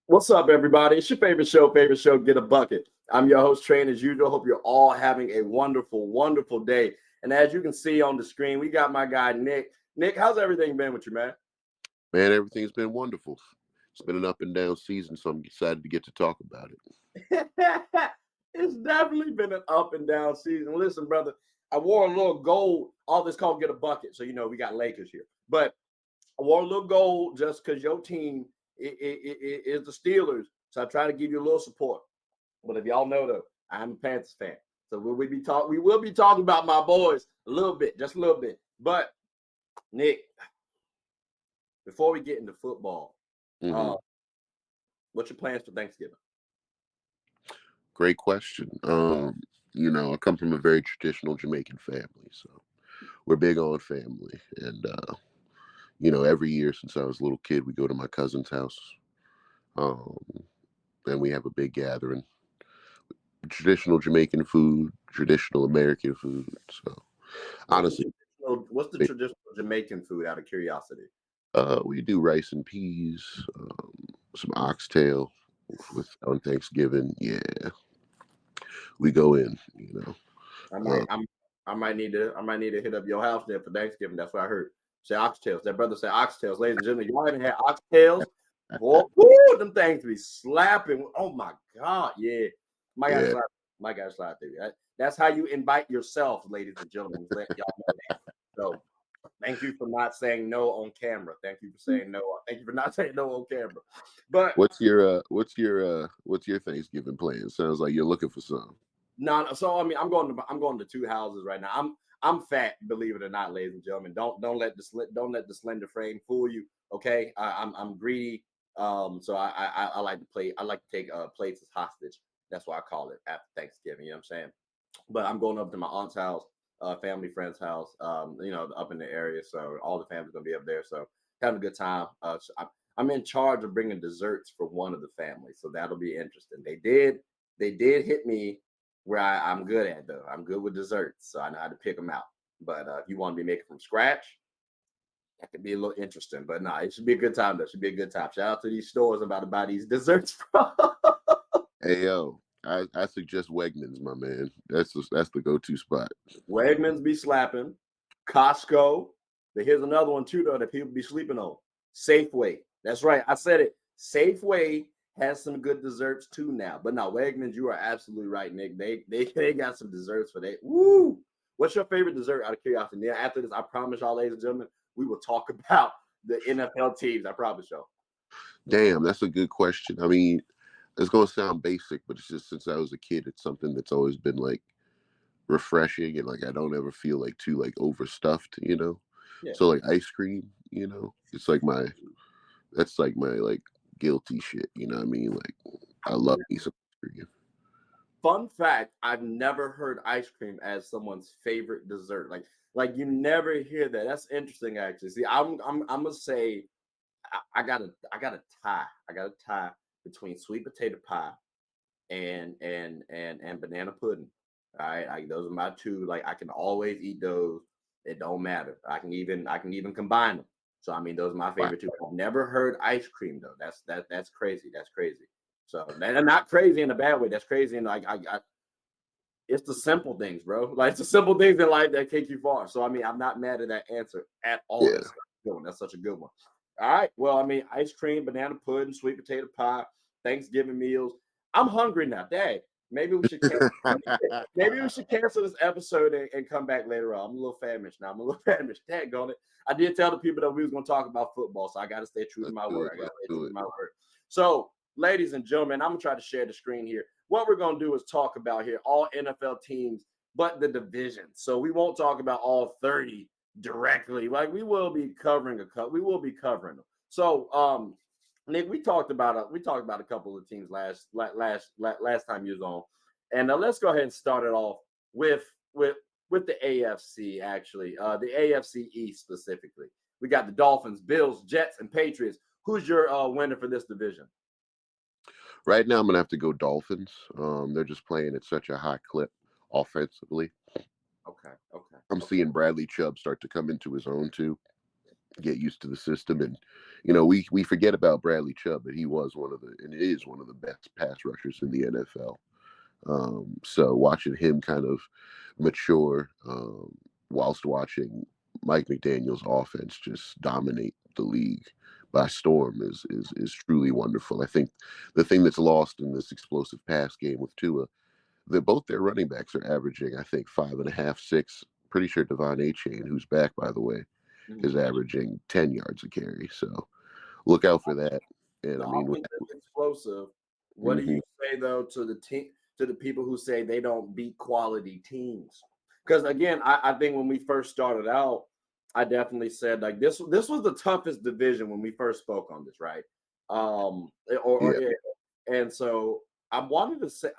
What's up, everybody? It's your favorite show, Get a Bucket. I'm your host, Train, as usual. Hope you're all having a wonderful, wonderful day. And as you can see on the screen, we got my guy, Nick. Nick, how's everything been with you, man? Man, everything's been wonderful. It's been an up and down season, so I'm excited to get to talk about it. It's definitely been an up and down season. Listen, brother, I wore a little gold. All this called Get a Bucket. So, we got Lakers here. But I wore a little gold just because your team is the Steelers. So I try to give you a little support. But if y'all know, though, I'm a Panthers fan. So we will be talking about my boys a little bit, just a little bit. But, Nick, before we get into football, what's your plans for Thanksgiving? Great question. I come from a very traditional Jamaican family, so we're big on family. And every year since I was a little kid, we go to my cousin's house. And we have a big gathering. Traditional Jamaican food, traditional American food. So honestly, what's the traditional Jamaican food, out of curiosity? We do rice and peas, some oxtail on Thanksgiving. Yeah, we go in. I might need to hit up your house there for Thanksgiving. That's what I heard. Say oxtails. That brother said oxtails. Ladies and gentlemen, y'all haven't had oxtails? Boy, them things be slapping. Oh my God, yeah. My guy slide through. That's how you invite yourself, ladies and gentlemen. Let y'all know that. So thank you for not saying no on camera. Thank you for saying no. Thank you for not saying no on camera. But what's your Thanksgiving plan? Sounds like you're looking for some. No, so I mean, I'm going to two houses right now. I'm fat, believe it or not, ladies and gentlemen. Don't let the slender frame fool you. Okay, I'm greedy. So I like to play. I like to take plates as hostage. That's why I call it after Thanksgiving. You know what I'm saying? But I'm going up to my aunt's house, family friend's house. Up in the area, so all the family's gonna be up there. So having a good time. So I'm in charge of bringing desserts for one of the families, so that'll be interesting. They did hit me where I'm good at, though. I'm good with desserts, so I know how to pick them out. But if you want to be making from scratch, that could be a little interesting. But no, it should be a good time, though. It should be a good time. Shout out to these stores I'm about to buy these desserts from. Hey, yo, I suggest Wegmans, my man. That's the go-to spot. Wegmans be slapping. Costco. But here's another one, too, though, that people be sleeping on. Safeway. That's right. I said it. Safeway has some good desserts too now. But no, Wegmans, you are absolutely right, Nick. They got some desserts for that. Woo! What's your favorite dessert, out of curiosity? Now, after this, I promise y'all, ladies and gentlemen, we will talk about the NFL teams. I promise y'all. Damn, that's a good question. I mean, it's gonna sound basic, but it's just since I was a kid, it's something that's always been like refreshing, and like I don't ever feel like too like overstuffed, Yeah. So like ice cream, it's like that's like my like guilty shit, you know what I mean? Like I love me some ice cream. Fun fact, I've never heard ice cream as someone's favorite dessert. Like you never hear that. That's interesting, actually. See, I'm gonna say I got a tie. I got a tie between sweet potato pie and banana pudding. All right, those are my two. Like I can always eat those. It don't matter. I can even combine them. So I mean, those are my favorite two. I've never heard ice cream though. That's crazy. That's crazy. So and not crazy in a bad way. That's crazy and like I it's the simple things, bro. Like it's the simple things in life that take you far. So I mean, I'm not mad at that answer at all. Yeah. That's a good one. That's such a good one. All right. Well, I mean, ice cream, banana pudding, sweet potato pie, Thanksgiving meals. I'm hungry now. Dang. Maybe we should cancel this episode and come back later on. I'm a little famished now. I'm a little famished. Dang on it. I did tell the people that we was going to talk about football, so I got to stay true to my word. So, ladies and gentlemen, I'm going to try to share the screen here. What we're going to do is talk about here all NFL teams, but the division. So we won't talk about all 30 directly. Like we will be covering we will be covering them. So, Nick, we talked about a couple of teams last time you was on, and let's go ahead and start it off with the AFC. Actually, the AFC East specifically. We got the Dolphins, Bills, Jets, and Patriots. Who's your winner for this division? Right now, I'm gonna have to go Dolphins. They're just playing at such a high clip offensively. Okay. I'm seeing Bradley Chubb start to come into his own too. get used to the system. And we forget about Bradley Chubb, but he was and is one of the best pass rushers in the NFL. So watching him kind of mature, whilst watching Mike McDaniel's offense just dominate the league by storm is truly wonderful. I think the thing that's lost in this explosive pass game with Tua, that both their running backs are averaging, I think, 5.5, 6. Pretty sure Devon Achane, who's back by the way, is averaging 10 yards a carry. So look out for that. And The I mean, offense is explosive. What do you say though to the people who say they don't beat quality teams? Because again, I think when we first started out, I definitely said like this was the toughest division when we first spoke on this, right? And so I wanted to say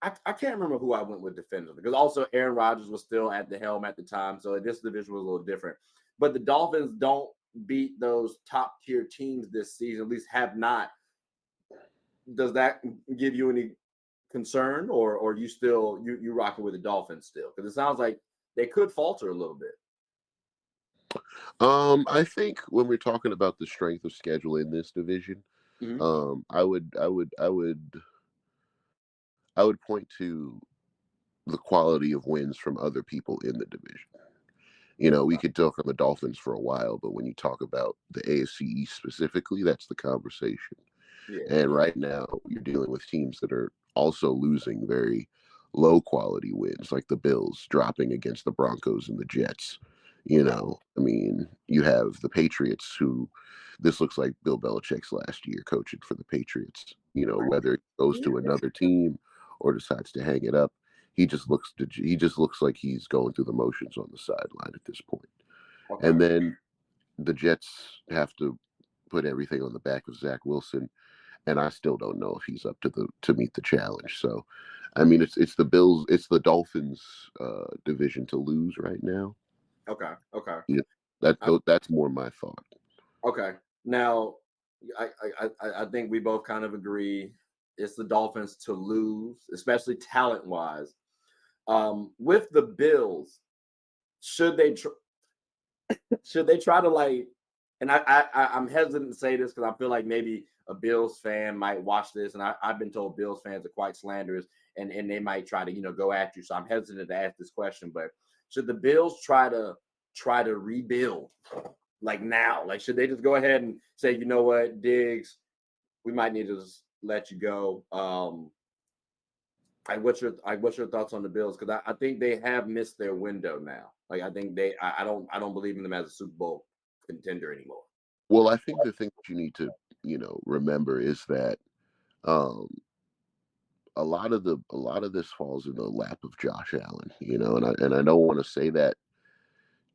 I can't remember who I went with defensively because also Aaron Rodgers was still at the helm at the time, so this division was a little different. But the Dolphins don't beat those top tier teams this season, at least have not. Does that give you any concern, or you still you rocking with the Dolphins still? Because it sounds like they could falter a little bit. I think when we're talking about the strength of schedule in this division, I would point to the quality of wins from other people in the division. We could talk on the Dolphins for a while, but when you talk about the AFC East specifically, that's the conversation. Yeah. And right now, you're dealing with teams that are also losing very low quality wins, like the Bills dropping against the Broncos and the Jets. I mean, you have the Patriots, who this looks like Bill Belichick's last year coaching for the Patriots. Whether it goes to another team or decides to hang it up, he just looks like he's going through the motions on the sideline at this point. Okay. And then the Jets have to put everything on the back of Zach Wilson, and I still don't know if he's up to meet the challenge. So, I mean, it's the Bills, it's the Dolphins division to lose right now. Okay. Yeah, that's more my thought. Okay. Now, I think we both kind of agree it's the Dolphins to lose, especially talent wise. With the Bills, should they try to like? And I'm hesitant to say this because I feel like maybe a Bills fan might watch this, and I've been told Bills fans are quite slanderous, and they might try to go at you. So I'm hesitant to ask this question, but should the Bills try to rebuild like now? Like, should they just go ahead and say, you know what, Diggs, we might need to just let you go? What's your thoughts on the Bills? Because I think they have missed their window now. Like, I think I don't believe in them as a Super Bowl contender anymore. Well, I think the thing that you need to remember is that a lot of this falls in the lap of Josh Allen, and I don't want to say that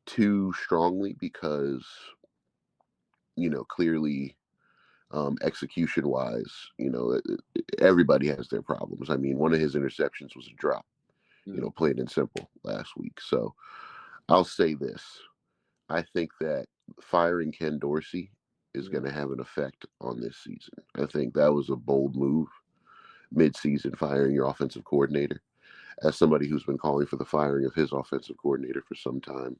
too strongly because clearly execution wise, everybody has their problems. I mean, one of his interceptions was a drop, plain and simple, last week. So I'll say this. I think that firing Ken Dorsey is going to have an effect on this season. I think that was a bold move, mid-season, firing your offensive coordinator. As somebody who's been calling for the firing of his offensive coordinator for some time,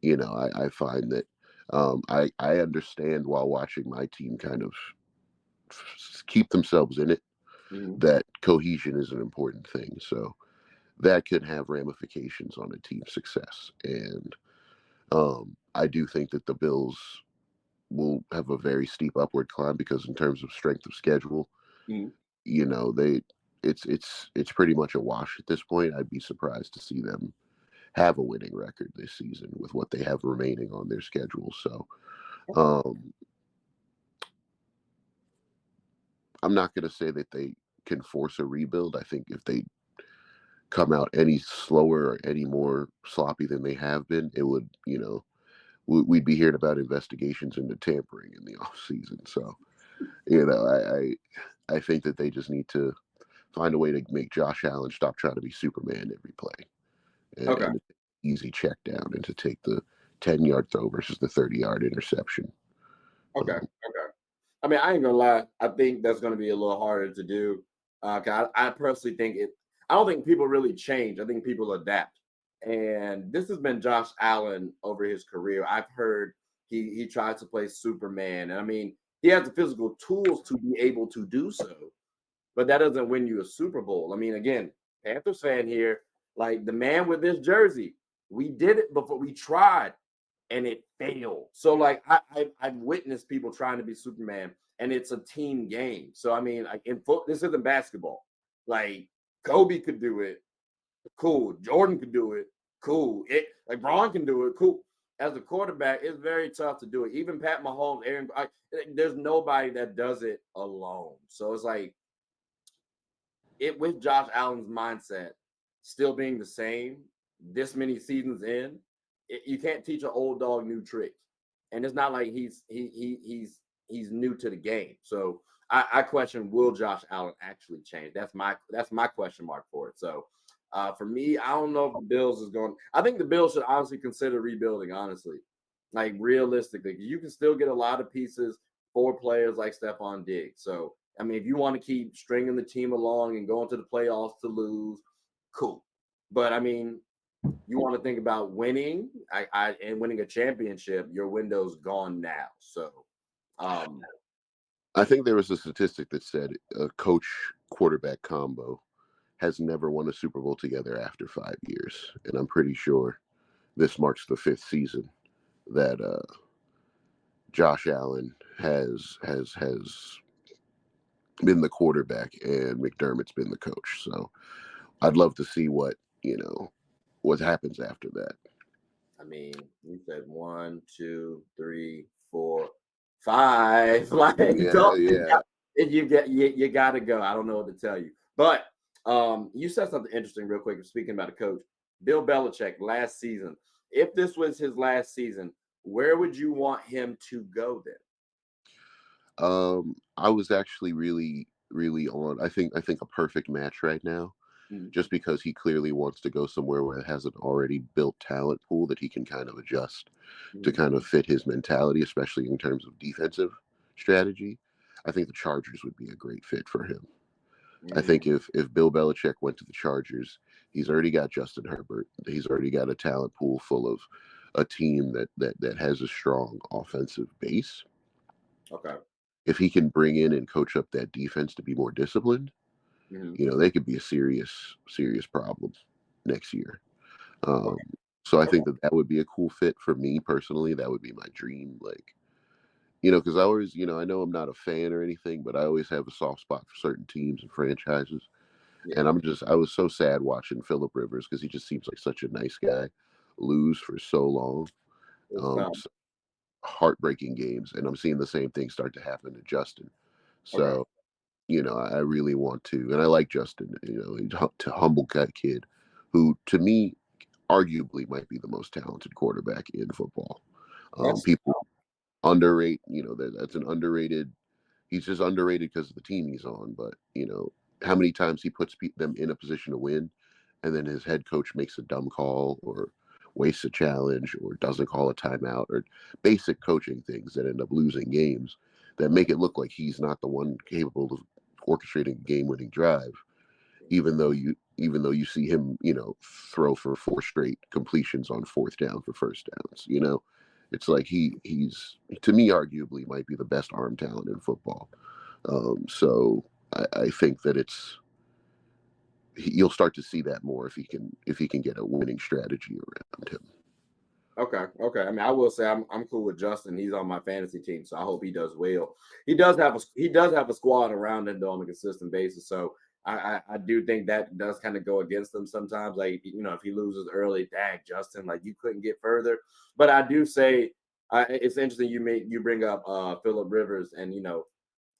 I find that I understand, while watching my team kind of keep themselves in it, that cohesion is an important thing. So that could have ramifications on a team's success. And I do think that the Bills will have a very steep upward climb because in terms of strength of schedule, it's pretty much a wash at this point. I'd be surprised to see them have a winning record this season with what they have remaining on their schedule. So I'm not going to say that they can force a rebuild. I think if they come out any slower or any more sloppy than they have been, it would, we'd be hearing about investigations into tampering in the off season. So, I think that they just need to find a way to make Josh Allen stop trying to be Superman every play. And easy check down and to take the 10-yard throw versus the 30-yard interception. Okay. I mean, I ain't gonna lie. I think that's gonna be a little harder to do. I personally think I don't think people really change. I think people adapt. And this has been Josh Allen over his career. I've heard he tries to play Superman. And I mean, he has the physical tools to be able to do so, but that doesn't win you a Super Bowl. I mean, again, Panthers fan here, like the man with this jersey, we did it before, we tried and it failed. So like I've witnessed people trying to be Superman, and it's a team game. So I mean, like this isn't basketball. Like Kobe could do it, cool. Jordan could do it, cool. Like Braun can do it, cool. As a quarterback, it's very tough to do it. Even Pat Mahomes, there's nobody that does it alone. So it's like with Josh Allen's mindset still being the same this many seasons in, you can't teach an old dog new tricks. And it's not like he's new to the game. So I question, will Josh Allen actually change? That's my question mark for it. So for me, I don't know if the Bills is going. I think the Bills should honestly consider rebuilding. Honestly, like realistically, you can still get a lot of pieces for players like Stephon Diggs. So I mean, if you want to keep stringing the team along and going to the playoffs to lose, cool. But I mean, you want to think about winning, and winning a championship, your window's gone now. So, I think there was a statistic that said a coach quarterback combo has never won a Super Bowl together after 5 years, and I'm pretty sure this marks the 5th season that Josh Allen has been the quarterback and McDermott's been the coach. So I'd love to see what happens after that. I mean, you said 1, 2, 3, 4, 5. Like, yeah. You got to go. I don't know what to tell you. But you said something interesting real quick. Speaking about a coach, Bill Belichick last season. If this was his last season, where would you want him to go then? I was actually really, really on. I think a perfect match right now, just because he clearly wants to go somewhere where it has an already built talent pool that he can kind of adjust to kind of fit his mentality, especially in terms of defensive strategy. I think the Chargers would be a great fit for him. I think if Bill Belichick went to the Chargers, he's already got Justin Herbert. He's already got a talent pool full of a team that has a strong offensive base. Okay. If he can bring in and coach up that defense to be more disciplined, they could be a serious problem next year. So I think that would be a cool fit for me personally. That would be my dream, because I always, I know I'm not a fan or anything, but I always have a soft spot for certain teams and franchises. Yeah. And I was so sad watching Phillip Rivers because he just seems like such a nice guy lose for so long. Heartbreaking games, and I'm seeing the same thing start to happen to Justin. So, I really want to, and I like Justin. He's a humble kid who, to me, arguably might be the most talented quarterback in football. People underrate. That's an underrated. He's just underrated because of the team he's on. But how many times he puts them in a position to win, and then his head coach makes a dumb call or wastes a challenge or doesn't call a timeout, or basic coaching things that end up losing games that make it look like he's not the one capable of orchestrating a game-winning drive, even though you see him throw for 4 straight completions on 4th down for first downs. It's like he's, to me, arguably might be the best arm talent in football. So I think that you'll start to see that more if he can get a winning strategy around him. Okay. I mean, I will say I'm cool with Justin. He's on my fantasy team, so I hope he does well. He does have a squad around him though on a consistent basis. So I do think that does kind of go against them sometimes. Like, if he loses early, dang, Justin, like you couldn't get further. But I do say it's interesting you bring up Phillip Rivers, and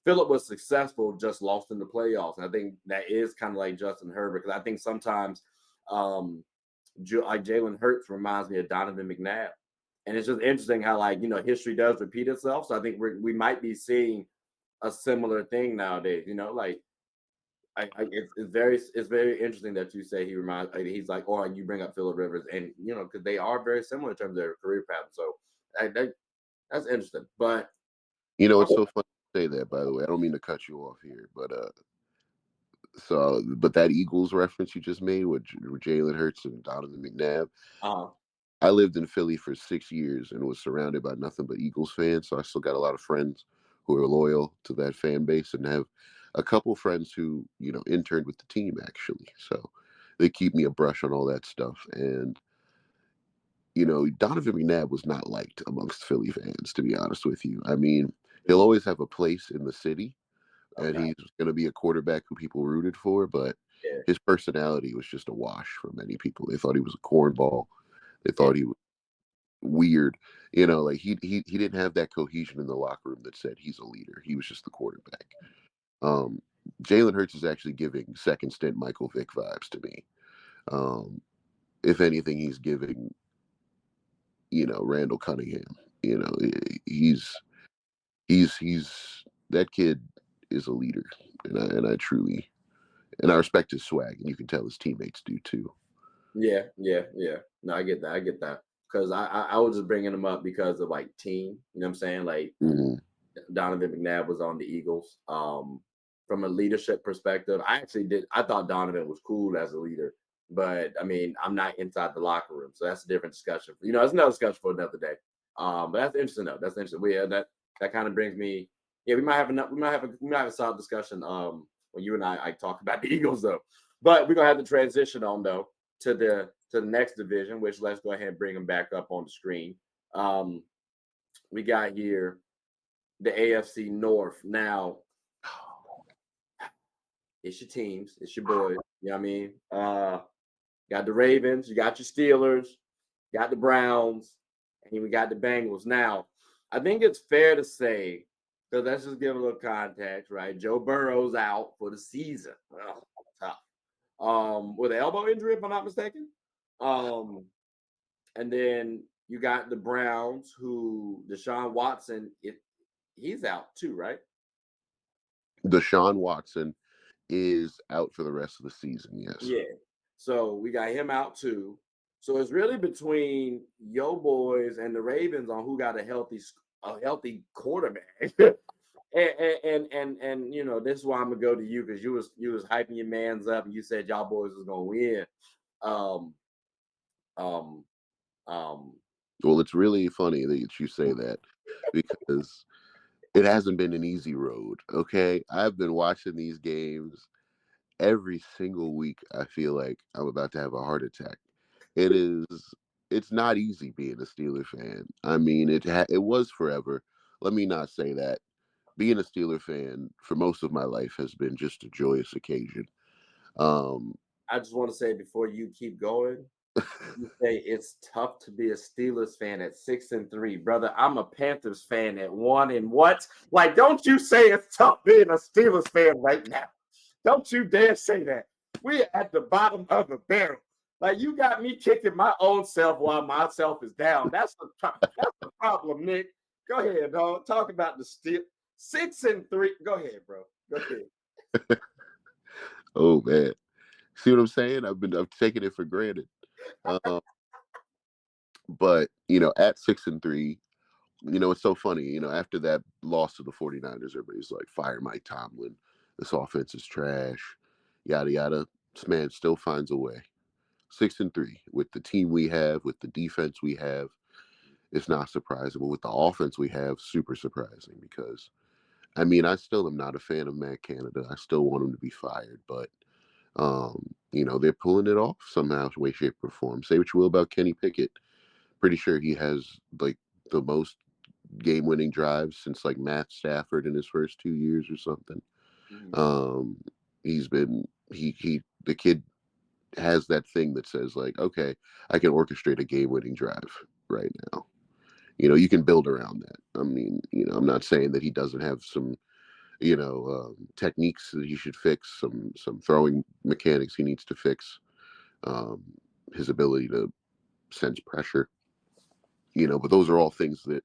Phillip was successful, just lost in the playoffs. And I think that is kind of like Justin Herbert, because I think sometimes like Jalen Hurts reminds me of Donovan McNabb. And it's just interesting how, history does repeat itself. So I think we might be seeing a similar thing nowadays. It's very interesting that you say he's like, or you bring up Phillip Rivers, and because they are very similar in terms of their career path. So that's interesting. But it's so funny to say that, by the way. I don't mean to cut you off here, but but that Eagles reference you just made with Jalen Hurts and Donovan McNabb, I lived in Philly for 6 years and was surrounded by nothing but Eagles fans. So I still got a lot of friends who are loyal to that fan base, and have a couple friends who, interned with the team actually. So they keep me abreast on all that stuff. And, Donovan McNabb was not liked amongst Philly fans, to be honest with you. I mean, he'll always have a place in the city, and Okay. he's going to be a quarterback who people rooted for, but Yeah. his personality was just a wash for many people. They thought he was a cornball. They Yeah. thought he was weird. Like he didn't have that cohesion in the locker room that said he's a leader. He was just the quarterback. Jalen Hurts is actually giving second stint Michael Vick vibes to me. If anything, he's giving, Randall Cunningham. He's that kid is a leader, and I truly, and I respect his swag, and you can tell his teammates do too. Yeah. No, I get that. Because I was just bringing him up because of like team. You know what I'm saying? Like Mm-hmm. Donovan McNabb was on the Eagles. From a leadership perspective, I thought Donovan was cool as a leader, but I mean, I'm not inside the locker room, so that's a different discussion. It's another discussion for another day. But that's interesting though. That's interesting. That kind of brings me. Yeah, we might have a solid discussion. When you and I talk about the Eagles though, but we're gonna have to transition on though to the next division, which let's go ahead and bring them back up on the screen. We got here the AFC North. Now, it's your teams, it's your boys. You know what I mean? Got the Ravens, you got your Steelers, got the Browns, and we got the Bengals. Now, I think it's fair to say, because let's just give a little context, right? Joe Burrow's out for the season. Oh, tough. With an elbow injury, if I'm not mistaken. And then you got the Browns, who Deshaun Watson, he's out too, right? Deshaun Watson is out for the rest of the season. Yes. Yeah. So we got him out too. So it's really between Yo Boys and the Ravens on who got a healthy quarterback. and this is why I'm gonna go to you, because you was hyping your mans up and you said y'all boys was gonna win. Um um um Well, it's really funny that you say that, because it hasn't been an easy road. Okay, I've been watching these games every single week. I feel like I'm about to have a heart attack. It is. It's not easy being a Steeler fan. I mean, it was forever. Let me not say that. Being a Steeler fan for most of my life has been just a joyous occasion. I just want to say before you keep going, you say it's tough to be a Steelers fan at 6-3, brother. I'm a Panthers fan at 1-what? Like, don't you say it's tough being a Steelers fan right now. Don't you dare say that. We're at the bottom of the barrel. Like, you got me kicking my own self while myself is down. That's the problem, Nick. Go ahead, dog. Talk about the Steel 6-3. Go ahead, bro. Go ahead. Oh man, see what I'm saying? I've taken it for granted. But at 6-3, it's so funny. After that loss to the 49ers, everybody's like, fire Mike Tomlin. This offense is trash. Yada yada. This man still finds a way. 6-3 with the team we have, with the defense we have. It's not surprising, but with the offense we have, super surprising, because I still am not a fan of Matt Canada. I still want him to be fired, but they're pulling it off somehow, way, shape, or form. Say what you will about Kenny Pickett. Pretty sure he has like the most game-winning drives since like Matt Stafford in his first 2 years or something. He's been the kid has that thing that says like, okay, I can orchestrate a game-winning drive right now. You can build around that. I mean, I'm not saying that he doesn't have some, techniques that he should fix, some throwing mechanics he needs to fix, his ability to sense pressure, but those are all things that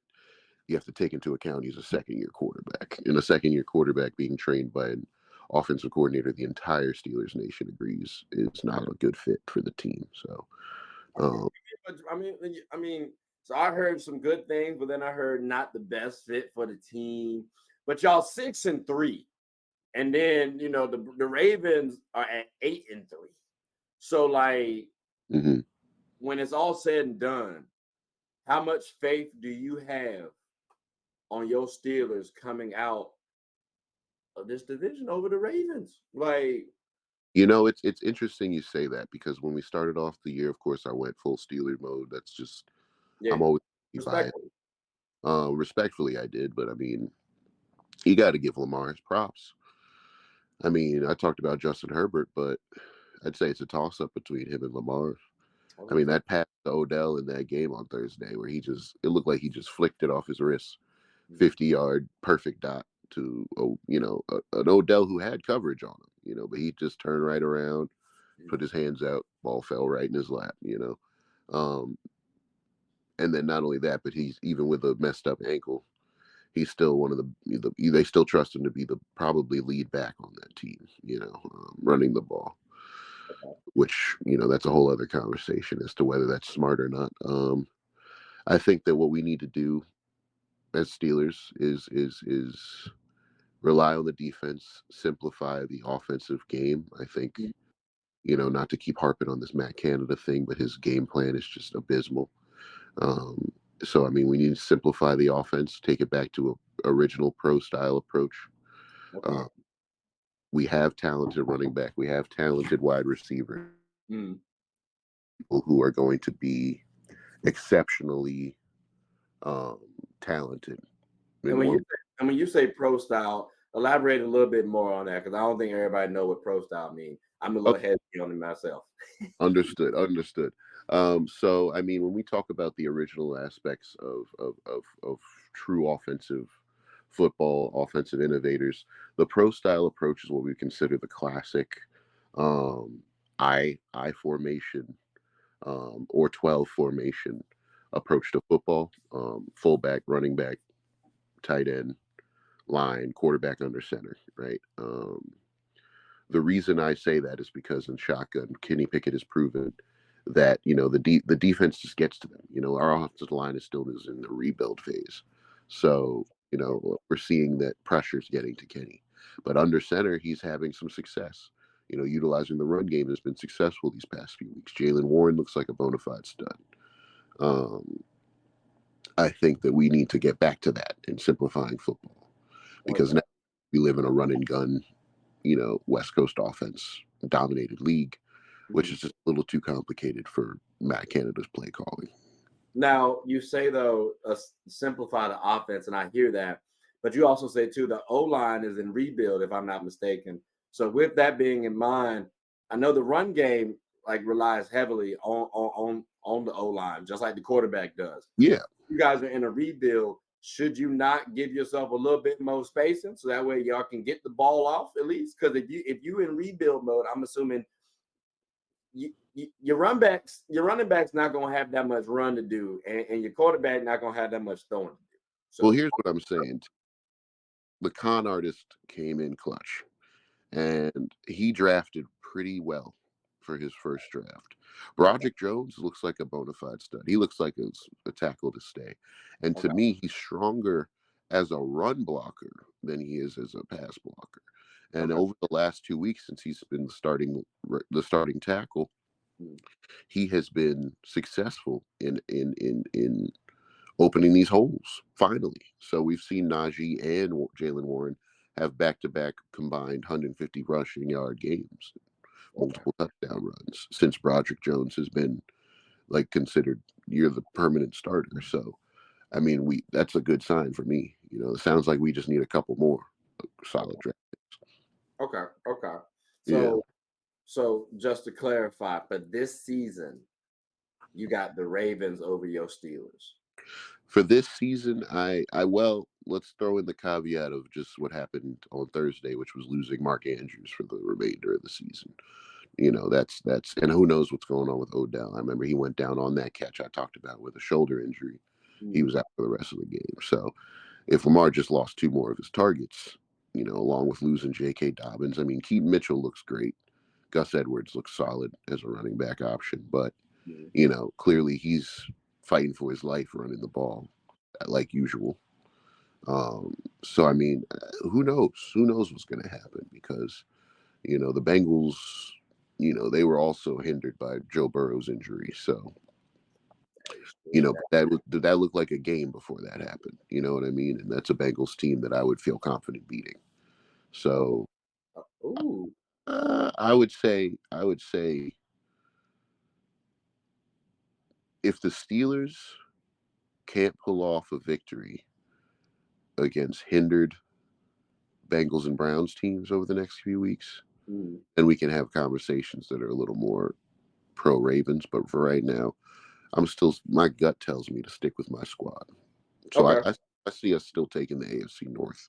you have to take into account. He's a second-year quarterback, and a second-year quarterback being trained by an offensive coordinator the entire Steelers nation agrees is not a good fit for the team. So, I mean, so I heard some good things, but then I heard not the best fit for the team. But y'all 6-3, and then the Ravens are at 8-3. So like, mm-hmm. when it's all said and done, how much faith do you have on your Steelers coming out of this division over the Ravens? Like, It's interesting you say that, because when we started off the year, of course, I went full Steeler mode. That's just, yeah, I'm always biased. respectfully. Respectfully, I did, but I mean, you got to give Lamar his props. I mean, I talked about Justin Herbert, but I'd say it's a toss-up between him and Lamar. I mean, that pass to Odell in that game on Thursday, where it looked like he just flicked it off his wrist, 50-yard perfect dot to, an Odell who had coverage on him, but he just turned right around, put his hands out, ball fell right in his lap, and then not only that, but he's, even with a messed up ankle, he's still one of they still trust him to be the probably lead back on that team, running the ball, which, that's a whole other conversation as to whether that's smart or not. I think that what we need to do as Steelers is rely on the defense, simplify the offensive game. I think, not to keep harping on this Matt Canada thing, but his game plan is just abysmal. So, I mean, we need to simplify the offense, take it back to a original pro style approach. Okay. We have talented running back. We have talented wide receiver. People who are going to be exceptionally talented. And when you say pro style, elaborate a little bit more on that, because I don't think everybody know what pro style means. I'm a little heavy on it myself. Understood. So, I mean, when we talk about the original aspects of true offensive football, offensive innovators, the pro style approach is what we consider the classic I formation or 12 formation approach to football. Fullback, running back, tight end, line, quarterback under center, right? The reason I say that is because in shotgun, Kenny Pickett has proven that, the defense just gets to them. Our offensive line is in the rebuild phase. So, we're seeing that pressure's getting to Kenny. But under center, he's having some success. Utilizing the run game has been successful these past few weeks. Jaylen Warren looks like a bona fide stud. I think that we need to get back to that and simplifying football, because now we live in a run and gun, West Coast offense dominated league, which is just a little too complicated for Matt Canada's play calling. Now, you say, though, simplify the offense, and I hear that, but you also say, too, the O-line is in rebuild, if I'm not mistaken. So with that being in mind, I know the run game relies heavily on the O-line, just like the quarterback does. Yeah. You guys are in a rebuild. Should you not give yourself a little bit more spacing so that way y'all can get the ball off at least? Because if you in rebuild mode, I'm assuming your running back's not going to have that much run to do, and your quarterback not going to have that much throwing to do. So, well, here's what I'm saying. The con artist came in clutch, and he drafted pretty well for his first draft. Broderick Jones looks like a bona fide stud. He looks like a tackle to stay. And to me, he's stronger as a run blocker than he is as a pass blocker. And over the last 2 weeks, since he's been the starting tackle, he has been successful in opening these holes finally. So we've seen Najee and Jaylen Warren have back-to-back combined 150 rushing yard games, multiple touchdown runs, since Broderick Jones has been considered you're the permanent starter. So, I mean, that's a good sign for me. It sounds like we just need a couple more solid draft picks. Okay. So just to clarify, for this season, you got the Ravens over your Steelers. For this season, let's throw in the caveat of just what happened on Thursday, which was losing Mark Andrews for the remainder of the season. That's and who knows what's going on with Odell. I remember he went down on that catch I talked about with a shoulder injury. He was out for the rest of the game. So if Lamar just lost 2 more of his targets, along with losing J.K. Dobbins, I mean, Keaton Mitchell looks great. Gus Edwards looks solid as a running back option, but clearly he's fighting for his life running the ball like usual. So, I mean, who knows? Who knows what's going to happen, because, the Bengals, they were also hindered by Joe Burrow's injury. So, That looked like a game before that happened. You know what I mean? And that's a Bengals team that I would feel confident beating. So, I would say, if the Steelers can't pull off a victory against hindered Bengals and Browns teams over the next few weeks, then we can have conversations that are a little more pro Ravens. But for right now, my gut tells me to stick with my squad. So I see us still taking the AFC North.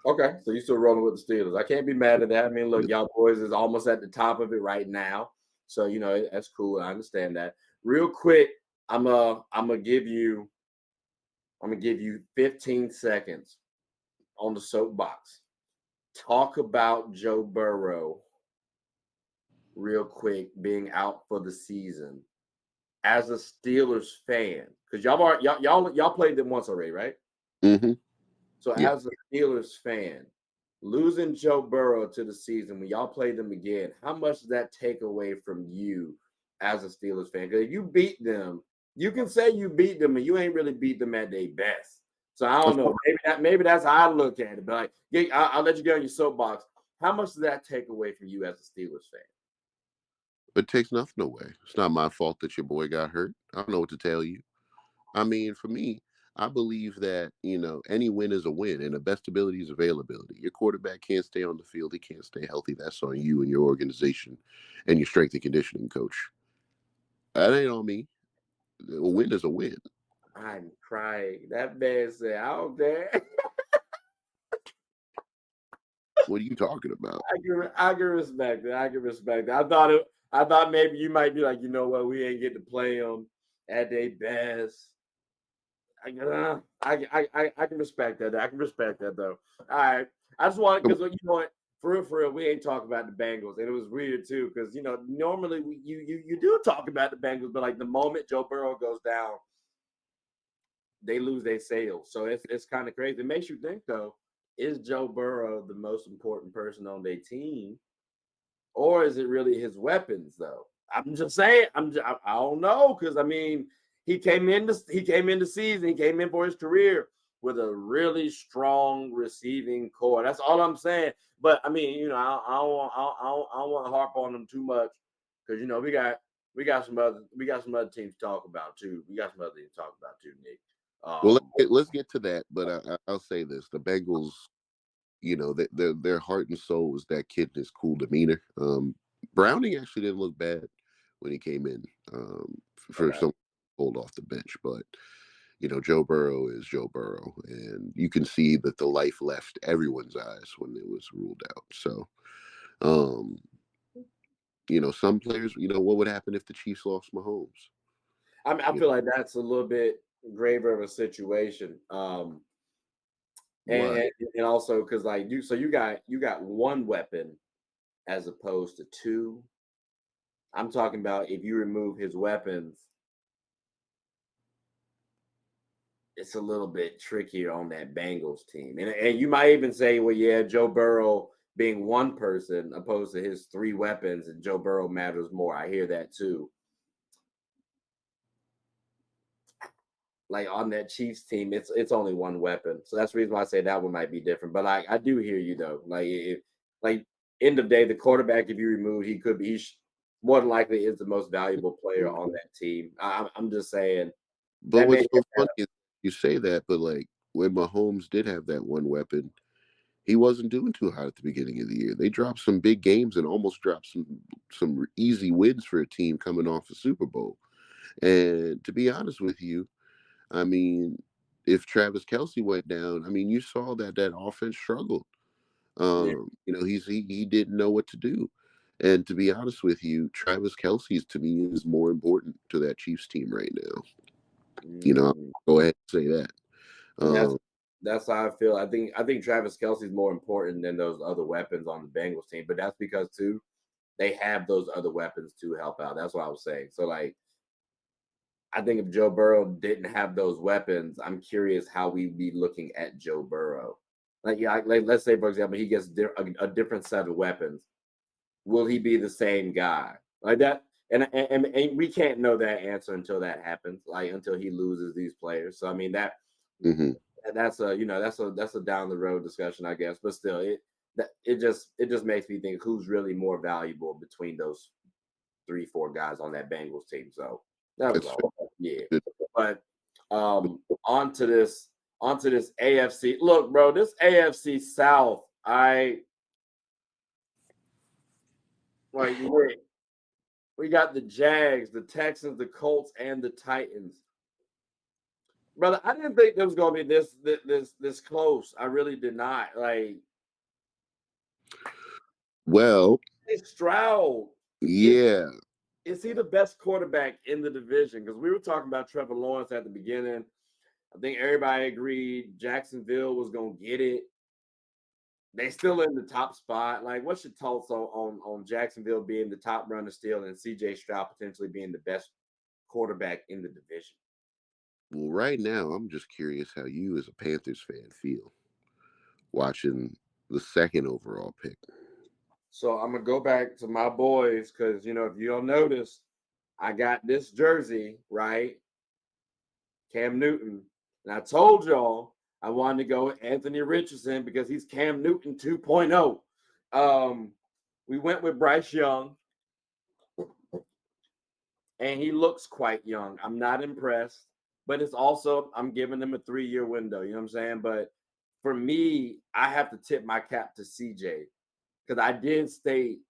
Okay, so you're still rolling with the Steelers. I can't be mad at that. I mean, look, y'all boys is almost at the top of it right now, so that's cool. I understand that. Real quick, I'm gonna give you 15 seconds on the soapbox. Talk about Joe Burrow real quick being out for the season as a Steelers fan, because y'all played them once already, right? Mm-hmm. So as a Steelers fan, losing Joe Burrow to the season when y'all play them again, how much does that take away from you as a Steelers fan? Because if you beat them, you can say you beat them, and you ain't really beat them at their best. So I don't know. Maybe that's how I look at it. But I'll let you get on your soapbox. How much does that take away from you as a Steelers fan? It takes nothing away. It's not my fault that your boy got hurt. I don't know what to tell you. I mean, for me, I believe that, any win is a win, and the best ability is availability. Your quarterback can't stay on the field. He can't stay healthy. That's on you and your organization and your strength and conditioning coach. That ain't on me. A win is a win. I'm crying. That man said, I don't care. What are you talking about? I can respect it. I can respect it. I thought maybe you might be like, you know what, we ain't get to play them at their best. I can respect that. I can respect that though. All right. I just wanted, because you know what, for real, we ain't talking about the Bengals, and it was weird too, because normally you do talk about the Bengals, but like the moment Joe Burrow goes down, they lose their sales. So it's kind of crazy. It makes you think though, is Joe Burrow the most important person on their team, or is it really his weapons though? I'm just saying. I don't know, because I mean, he came in season. He came in for his career with a really strong receiving core. That's all I'm saying. But I mean, I don't want to harp on them too much, because we got some other teams to talk about too. We got some other teams to talk about too, Nick. Well, let's get to that. But I'll say this: the Bengals, their heart and soul is that kid and his cool demeanor. Browning actually didn't look bad when he came in for some hold off the bench, but Joe Burrow is Joe Burrow, and you can see that the life left everyone's eyes when it was ruled out. So, some players, what would happen if the Chiefs lost Mahomes? I mean, I feel like that's a little bit graver of a situation. And also because like you got one weapon as opposed to two. I'm talking about if you remove his weapons, it's a little bit trickier on that Bengals team. And you might even say, well, yeah, Joe Burrow being one person opposed to his three weapons, and Joe Burrow matters more. I hear that too. Like on that Chiefs team, it's only one weapon. So that's the reason why I say that one might be different. But I do hear you though. Like end of day, the quarterback, if you remove, he's more than likely is the most valuable player on that team. I'm just saying. But what's so funny is you say that, but like when Mahomes did have that one weapon, he wasn't doing too hot at the beginning of the year. They dropped some big games and almost dropped some easy wins for a team coming off a Super Bowl. And to be honest with you, I mean, if Travis Kelce went down, I mean, you saw that offense struggled. He didn't know what to do. And to be honest with you, Travis Kelce's to me is more important to that Chiefs team right now. I'll go ahead and say that. That's how I feel. I think Travis Kelce is more important than those other weapons on the Bengals team, but that's because too they have those other weapons to help out. That's what I was saying. So like, I think if Joe Burrow didn't have those weapons, I'm curious how we'd be looking at Joe Burrow. Like let's say for example he gets a different set of weapons. Will he be the same guy like that? And we can't know that answer until that happens, like until he loses these players. So I mean Hmm. that's a that's a down the road discussion, I guess. But still, it just makes me think who's really more valuable between those 3-4 guys on that Bengals team. So that was That's all. Yeah. good. But onto this AFC. Look, bro, this AFC South, we got the Jags, the Texans, the Colts, and the Titans. Brother, I didn't think it was gonna be this close. I really did not. Like Well, Stroud, is yeah. is he the best quarterback in the division? Because we were talking about Trevor Lawrence at the beginning. I think everybody agreed Jacksonville was gonna get it. They still in the top spot. Like, what's your thoughts on Jacksonville being the top runner still, and CJ Stroud potentially being the best quarterback in the division? Well, right now, I'm just curious how you, as a Panthers fan, feel watching the second overall pick. So I'm gonna go back to my boys because if you don't notice, I got this jersey, right? Cam Newton. And I told y'all I wanted to go with Anthony Richardson because he's Cam Newton 2.0. We went with Bryce Young, and he looks quite young. I'm not impressed, but it's also I'm giving him a 3-year window. You know what I'm saying? But for me, I have to tip my cap to CJ because I did state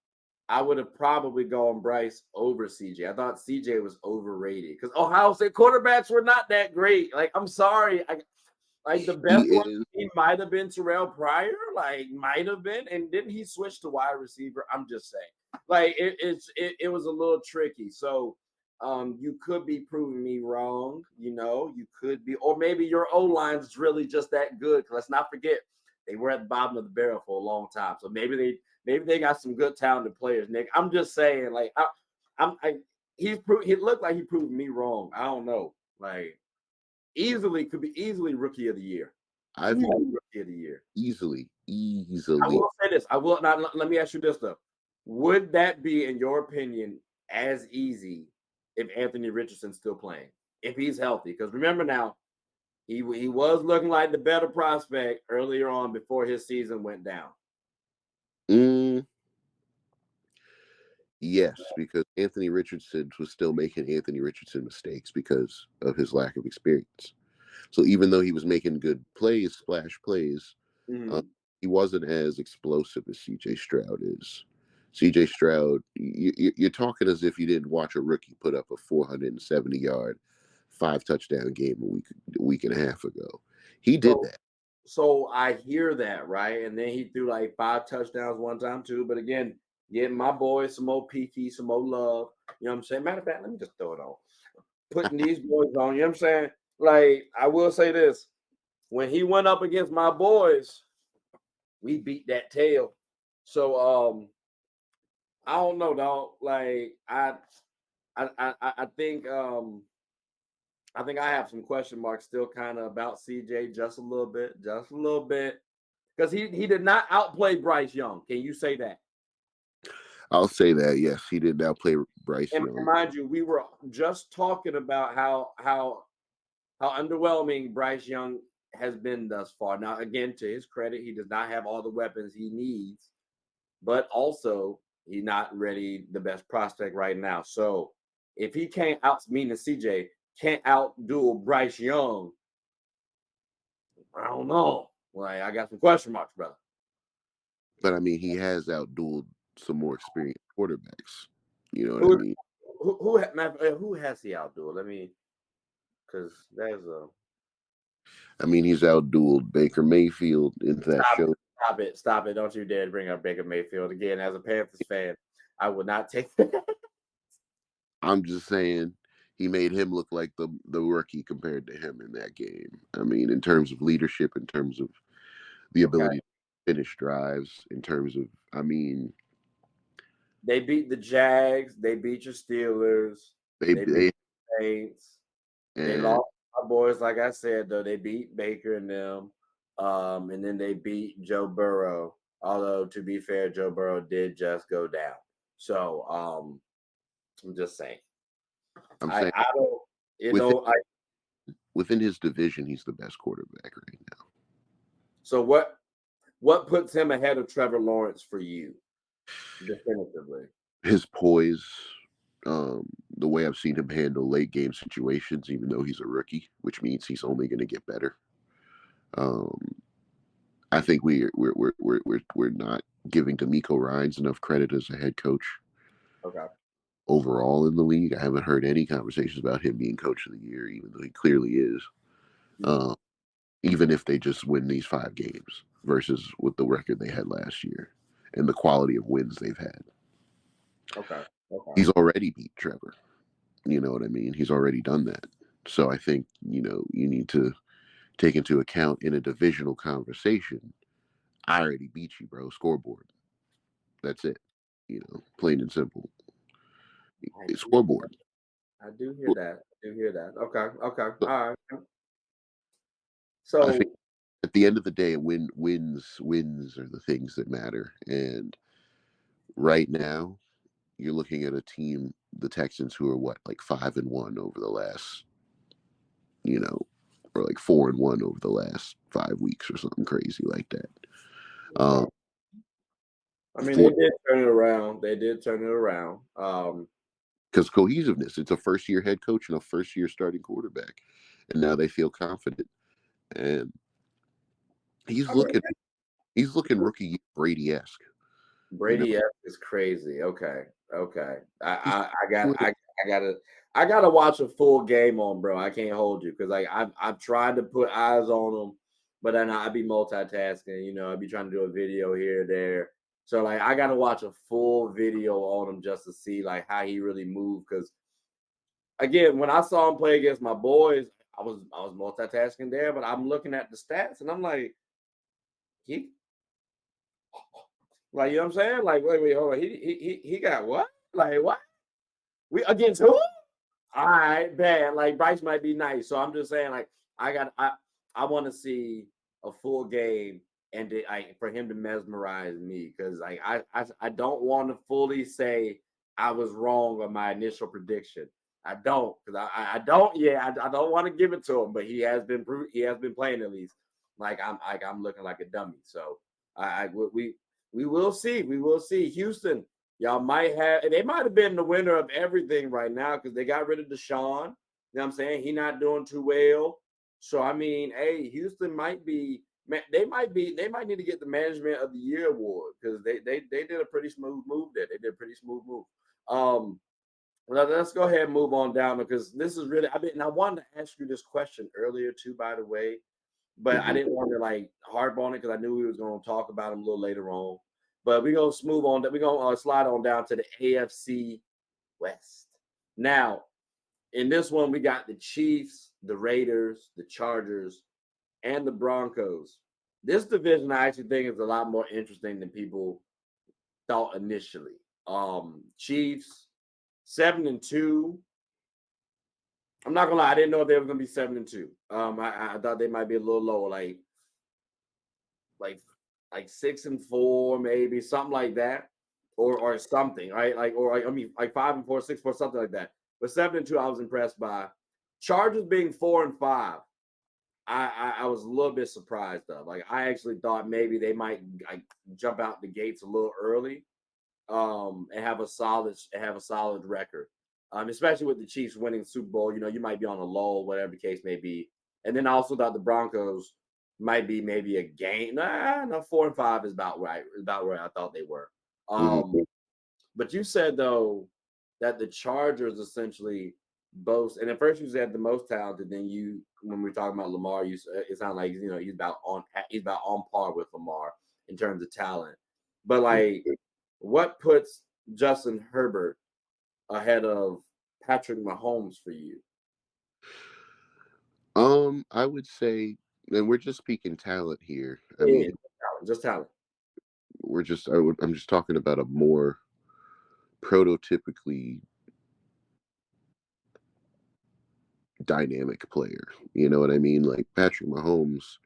I would have probably gone Bryce over CJ. I thought CJ was overrated because Ohio State quarterbacks were not that great. Like, I'm sorry, like the He best one is. he might have been Terrell Pryor, like might have been, and didn't he switch to wide receiver? I'm just saying, like it was a little tricky. So you could be proving me wrong. You could be, or maybe your O line is really just that good. Let's not forget they were at the bottom of the barrel for a long time. So maybe they got some good talented players. Nick, I'm just saying, like he looked like he proved me wrong. I don't know, like. Could be easily rookie of the year. I think Easily rookie of the year. easily, I easily. will say this. I will not. Let me ask you this though. Would that be, in your opinion, as easy if Anthony Richardson's still playing, if he's healthy? Because remember now, he was looking like the better prospect earlier on before his season went down. Mm, yes, because Anthony Richardson was still making Anthony Richardson mistakes because of his lack of experience. So even though he was making good plays, splash plays, um, Mm-hmm. he wasn't as explosive as CJ Stroud is. CJ Stroud, you're talking as if you didn't watch a rookie put up a 470-yard, 5-touchdown game a week and a half ago. He did So that. So I hear that, right? And then he threw like 5 touchdowns one time too. But again, getting my boys some more PT, some more love. You know what I'm saying? Matter of fact, let me just throw it on. Putting these boys on, you know what I'm saying? Like, I will say this. When he went up against my boys, we beat that tail. So I don't know, dog. Like I think I have some question marks still kind of about CJ just a little bit, because he did not outplay Bryce Young. Can you say that? I'll say that, yes, he did now play Bryce And Young. mind you, we were just talking about how underwhelming Bryce Young has been thus far. Now, again, to his credit, he does not have all the weapons he needs, but also he's not ready the best prospect right now. So if he can't meaning CJ can't outduel Bryce Young, I don't know. Like, I got some question marks, brother. But I mean, he has outdueled some more experienced quarterbacks. You know what I Who mean? who has he outdueled? Let me, because there's a I mean, he's outdueled Baker Mayfield in that stop show. stop it! Don't you dare bring up Baker Mayfield again. As a Panthers fan, I would not take that. I'm just saying he made him look like the rookie compared to him in that game. I mean, in terms of leadership, in terms of the Okay, ability to finish drives, in terms of, I mean, they beat the Jags. They beat your Steelers. They beat they the Saints. They and lost my boys, like I said, though. They beat Baker and them. And then they beat Joe Burrow. Although, to be fair, Joe Burrow did just go down. So I'm just saying. I'm saying I don't, you within know, within his division, he's the best quarterback right now. so what puts him ahead of Trevor Lawrence for you, definitively? His poise, the way I've seen him handle late game situations, even though he's a rookie, which means he's only going to get better. Um, I think we're not giving D'Amico Ryans enough credit as a head coach Okay. overall in the league. I haven't heard any conversations about him being coach of the year, even though he clearly is. Mhm. Even if they just win these 5 games versus with the record they had last year and the quality of wins they've had. Okay. Okay. He's already beat Trevor. You know what I mean? He's already done that. So I think, you need to take into account in a divisional conversation, I already beat you, bro. Scoreboard. That's it. Plain and simple. I It's do, scoreboard. I do hear that. I do hear that. Okay. Okay. So All right. I think So at the end of the day, wins are the things that matter. And right now, you're looking at a team, the Texans, who are what, like 5-1 over the last, you know, or like 4-1 over the last 5 weeks or something crazy like that. okay. I mean, they For did turn it around. They did turn it around. Because cohesiveness, it's a first year head coach and a first year starting quarterback, and now they feel confident. And he's I mean, looking he's looking rookie Brady-esque. You know, Brady F is crazy. Okay. Okay. he's doing I gotta watch a full game on, bro. I can't hold you because like I've tried to put eyes on him, but then I'd be multitasking. I'd be trying to do a video here, there. So like I gotta watch a full video on him just to see like how he really moved. Because again, when I saw him play against my boys, I was multitasking there, but I'm looking at the stats and I'm like, he like you know what I'm saying? Like, wait, hold on. He got what? Like what? We against who? All right, bad. Like Bryce might be nice. So I'm just saying, like, I want to see a full game for him to mesmerize me because like I don't want to fully say I was wrong on my initial prediction. I don't because I don't I don't want to give it to him, but he has been playing at least. I'm looking like a dummy. So we will see. We will see. Houston, y'all might have, they might have been the winner of everything right now because they got rid of Deshaun. You know what I'm saying? He not doing too well. So I mean, hey, Houston might be, they might need to get the management of the year award because they did a pretty smooth move there. They did a pretty smooth move. Let's go ahead and move on down because this is really, I wanted to ask you this question earlier too, by the way, but I mhm. didn't want to like harp on it because I knew we was going to talk about him a little later on. But we're gonna smooth on that. We're gonna slide on down to the AFC West. Now, in this one, we got the Chiefs, the Raiders, the Chargers, and the Broncos. This division I actually think is a lot more interesting than people thought initially. Chiefs 7-2. I'm not gonna lie, I didn't know if they were gonna be 7-2. I thought they might be a little lower, like like 6-4, maybe something like that, or something, right? Like or like, I mean like 5-4, 6-4, something like that. But 7-2, I was impressed by. Chargers being 4-5. I was a little bit surprised of. Like I actually thought maybe they might like jump out the gates a little early, and have a solid record. Especially with the Chiefs winning Super Bowl, you might be on a lull, whatever the case may be. And then I also thought the Broncos might be maybe a game. Nah, no, 4-5 is about right, about where I thought they were. Mhm. But you said though that the Chargers essentially boast, and at first you said the most talented. Then when we were talking about Lamar, it sounded like he's about on par with Lamar in terms of talent. But like, what puts Justin Herbert ahead of Patrick Mahomes for you? I would say, and we're just speaking talent here. I Yeah, mean, just talent. I'm just talking about a more prototypically dynamic player. You know what I mean? Like Patrick Mahomes,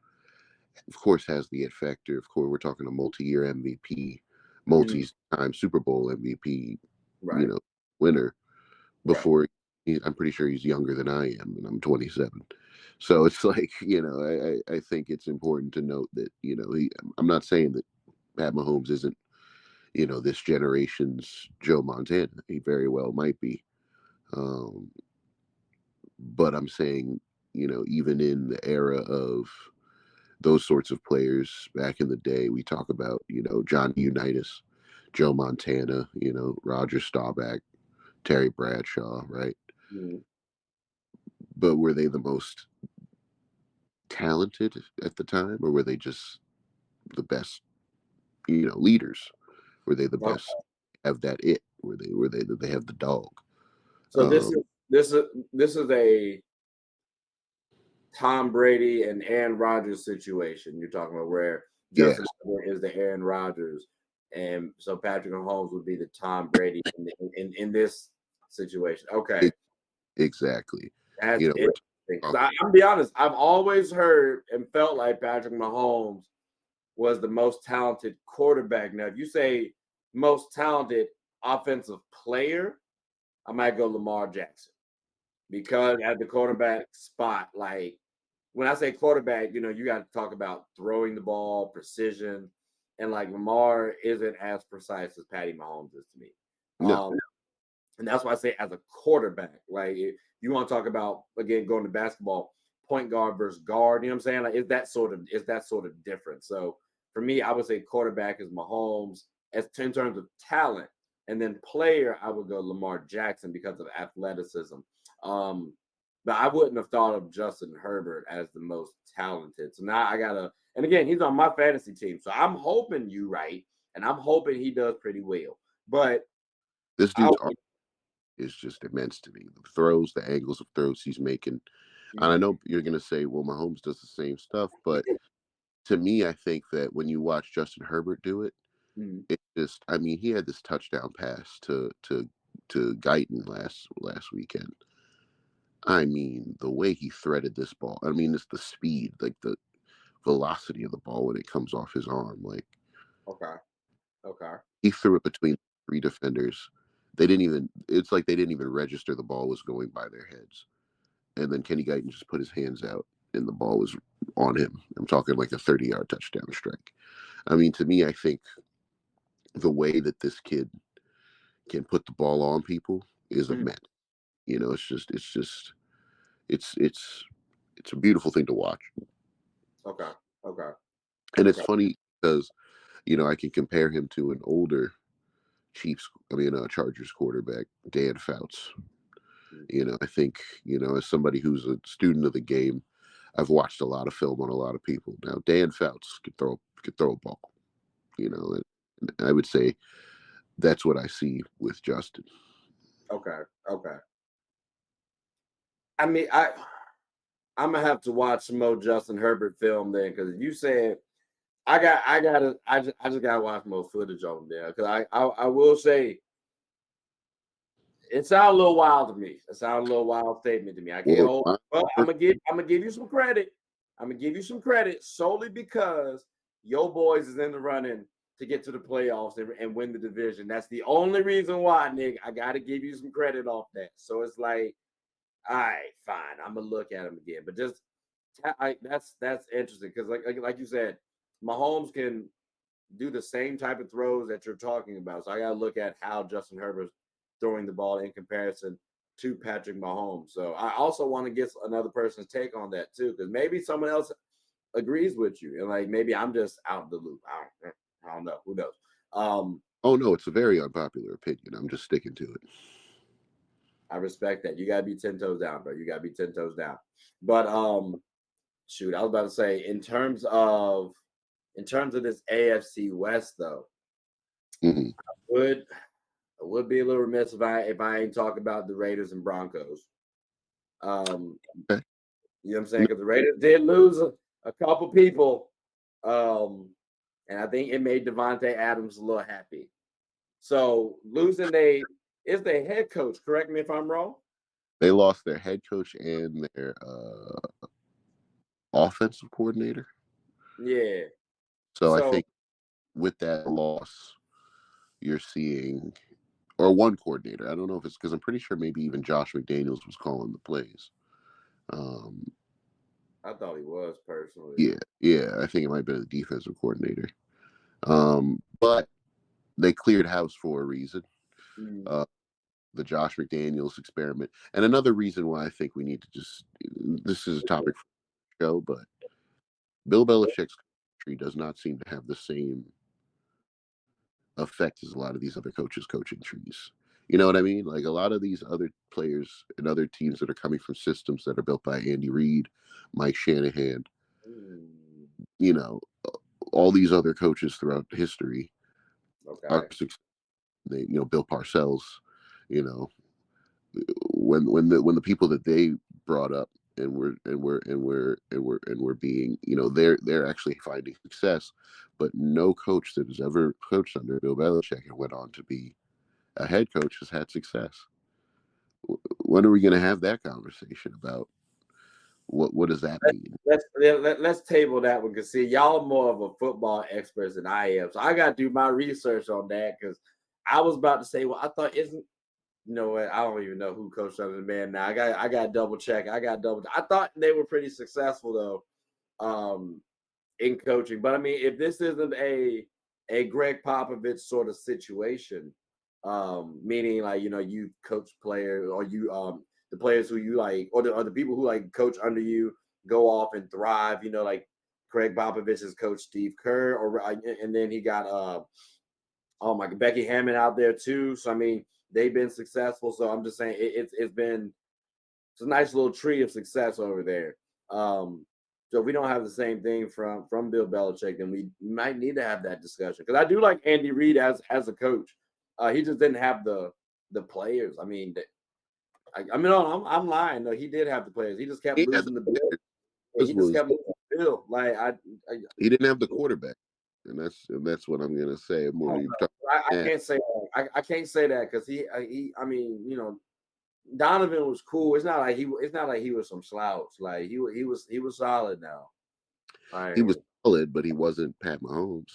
of course, has the it factor. Of course, we're talking a multi-year MVP, Mhm. multi-time Super Bowl MVP, Right. winner. before. I'm pretty sure he's younger than I am, and I'm 27. So it's like, I think it's important to note that, I'm not saying that Pat Mahomes isn't, this generation's Joe Montana. He very well might be. But I'm saying, even in the era of those sorts of players back in the day, we talk about, Johnny Unitas, Joe Montana, Roger Staubach, Terry Bradshaw, right? Mm-hmm. But were they the most talented at the time, or were they just the best, leaders? Were they the best? Have that it? Were they did they have the dog? So this is a Tom Brady and Aaron Rodgers situation you're talking about, where Yes, Justin Herbert is the Aaron Rodgers, and so Patrick Mahomes would be the Tom Brady in this situation. Okay, exactly. that's We're interesting. 'Cause talking. I'm be honest, I've always heard and felt like Patrick Mahomes was the most talented quarterback. Now, if you say most talented offensive player, I might go Lamar Jackson, because at the quarterback spot, like when I say quarterback, you got to talk about throwing the ball, precision, and like Lamar isn't as precise as Patty Mahomes is to me. No, And that's why I say as a quarterback, like if you want to talk about again going to basketball, point guard versus guard, you know what I'm saying? Like is that sort of different. So for me, I would say quarterback is Mahomes as in terms of talent, and then player, I would go Lamar Jackson because of athleticism. Um, but I wouldn't have thought of Justin Herbert as the most talented. So now I gotta, and again, he's on my fantasy team, so I'm hoping you right, and I'm hoping he does pretty well. But this I, dude's arm is just immense to me. The throws, the angles of throws he's making, and I know you're gonna say, well, Mahomes does the same stuff, but to me, I think that when you watch Justin Herbert do it, Mhm. it just, I mean, he had this touchdown pass to Guyton last weekend. I mean, the way he threaded this ball. I mean, it's the speed, like the velocity of the ball when it comes off his arm. Like Okay. Okay. he threw it between three defenders. They didn't even. It's like they didn't even register the ball was going by their heads. And then Kenny Guyton just put his hands out, and the ball was on him. I'm talking like a 30-yard touchdown strike. I mean, to me, I think the way that this kid can put the ball on people is Mhm. immense. It's a beautiful thing to watch. Okay. Okay. And it's Okay. funny because I can compare him to an older Chargers quarterback, Dan Fouts. Mhm. I think as somebody who's a student of the game, I've watched a lot of film on a lot of people. Now Dan Fouts could throw a ball, and I would say that's what I see with Justin. Okay. Okay. I mean, I'm gonna have to watch some more Justin Herbert film then, because you said I just gotta watch more footage on him there, because I will say it sounds a little wild to me. It sounds a little wild statement to me. I can't Well, hold, but I'm gonna give you some credit. I'm gonna give you some credit solely because your boys is in the running to get to the playoffs and win the division. That's the only reason why, Nick. I gotta give you some credit off that. So it's like, all right, fine. I'm gonna look at him again, but just that's interesting because like you said, Mahomes can do the same type of throws that you're talking about. So I got to look at how Justin Herbert's throwing the ball in comparison to Patrick Mahomes. So I also want to get another person's take on that too, because maybe someone else agrees with you, and like maybe I'm just out of the loop. I don't know. Who knows? oh no, it's a very unpopular opinion. I'm just sticking to it. I respect that. You gotta be 10 toes down, bro. You gotta be 10 toes down. But shoot, I was about to say in terms of this AFC West though, Hmm. would I would be a little remiss if I ain't talk about the Raiders and Broncos. Um, Okay. you know what I'm saying? Because the Raiders did lose a couple people, um, and I think it made Devontae Adams a little happy. So losing is their head coach. Correct me if I'm wrong. They lost their head coach and their offensive coordinator. Yeah. So I So think with that loss, you're seeing or one coordinator. I don't know if it's because I'm pretty sure maybe even Josh McDaniels was calling the plays. I thought he was personally. Yeah, I think it might have been the defensive coordinator. But they cleared house for a reason. Mm. The Josh McDaniels experiment, and another reason why I think we need to this is a topic for the show, but Bill Belichick's tree does not seem to have the same effect as a lot of these other coaches' coaching trees. You know what I mean? Like a lot of these other players and other teams that are coming from systems that are built by Andy Reid, Mike Shanahan, you know, all these other coaches throughout history are successful. Bill Parcells, when the people that they brought up and we're being, they're actually finding success, but no coach that has ever coached under Bill Belichick and went on to be a head coach has had success. When are we going to have that conversation about what does that mean? Let's table that one, because see, y'all more of a football experts than I am, so I got to do my research on that, because I was about to say, well, I thought isn't. You know what? I don't even know who coached under the man now. I got to double check. I thought they were pretty successful though, in coaching. But I mean, if this isn't a Greg Popovich sort of situation, meaning like you coach players, or the players who you like, or the people who like coach under you go off and thrive. Like Greg Popovich's coach Steve Kerr, and then he got Becky Hammond out there too. So I mean, they've been successful. So I'm just saying it's a nice little tree of success over there. So if we don't have the same thing from Bill Belichick, then we might need to have that discussion. Because I do like Andy Reid as a coach. He just didn't have the players. I mean, I'm lying. No, he did have the players. He just kept losing the bill. He just kept losing the bill. Like he didn't have the quarterback. And that's what I'm gonna say. I can't say that. I can't say that, because he I mean, Donovan was cool. It's not like he was some slouch. Like he was solid now. He was solid, but he wasn't Pat Mahomes.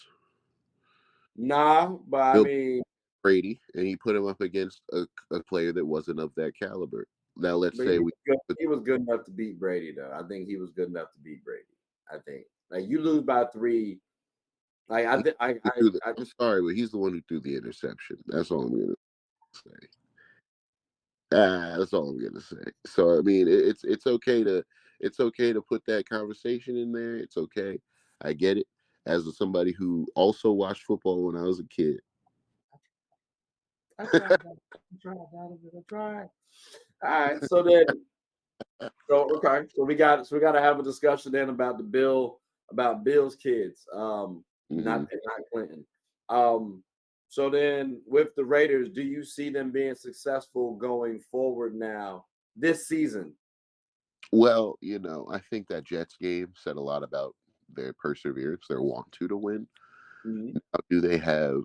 Nah, but I mean Brady, and he put him up against a player that wasn't of that caliber. Now let's say he was good enough to beat Brady though. I think he was good enough to beat Brady. I think like you lose by 3. Like I'm sorry, but he's the one who threw the interception. That's all I'm gonna say. That's all I'm gonna say. So I mean, it's okay to put that conversation in there. It's okay. I get it. As somebody who also watched football when I was a kid. I tried. All right. So then, okay. So we got to have a discussion then about Bill's kids. Not Clinton. So then with the Raiders, do you see them being successful going forward now this season? Well, I think that Jets game said a lot about their perseverance, their want to win. Mm-hmm. Now, do they have?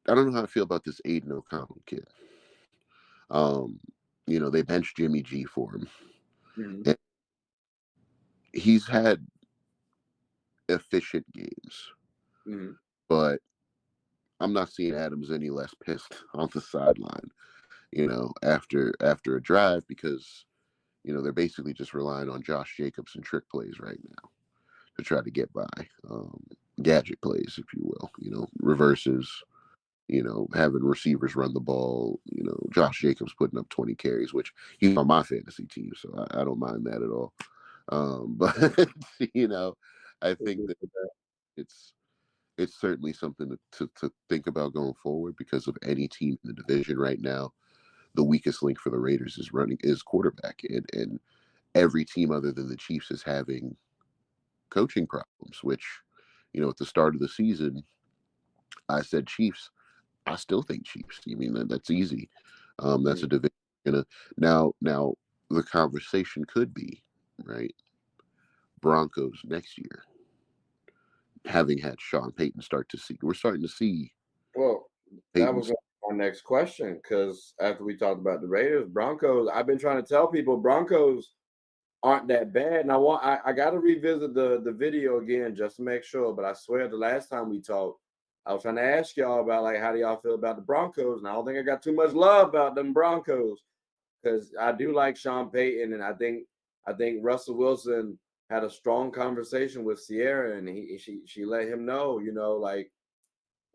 I don't know how I feel about this Aiden O'Connell kid. They benched Jimmy G for him. Mm-hmm. And he's had efficient games, but I'm not seeing Adams any less pissed on the sideline, after a drive, because they're basically just relying on Josh Jacobs and trick plays right now to try to get by, gadget plays, if you will, reverses, having receivers run the ball, Josh Jacobs putting up 20 carries, which he's on my fantasy team, so I don't mind that at all. But I think that it's certainly something to think about going forward, because of any team in the division right now, the weakest link for the Raiders is quarterback, and every team other than the Chiefs is having coaching problems, which, at the start of the season, I said Chiefs. I still think Chiefs. I mean, that's easy. That's a division. Now the conversation could be, right, Broncos next year, having had Sean Payton we're starting to see. Well, that was our next question, because after we talked about the Raiders, Broncos, I've been trying to tell people Broncos aren't that bad. And I got to revisit the video again just to make sure. But I swear the last time we talked, I was trying to ask y'all about like how do y'all feel about the Broncos, and I don't think I got too much love about them Broncos because I do like Sean Payton, and I think Russell Wilson had a strong conversation with Sierra, and she let him know, like,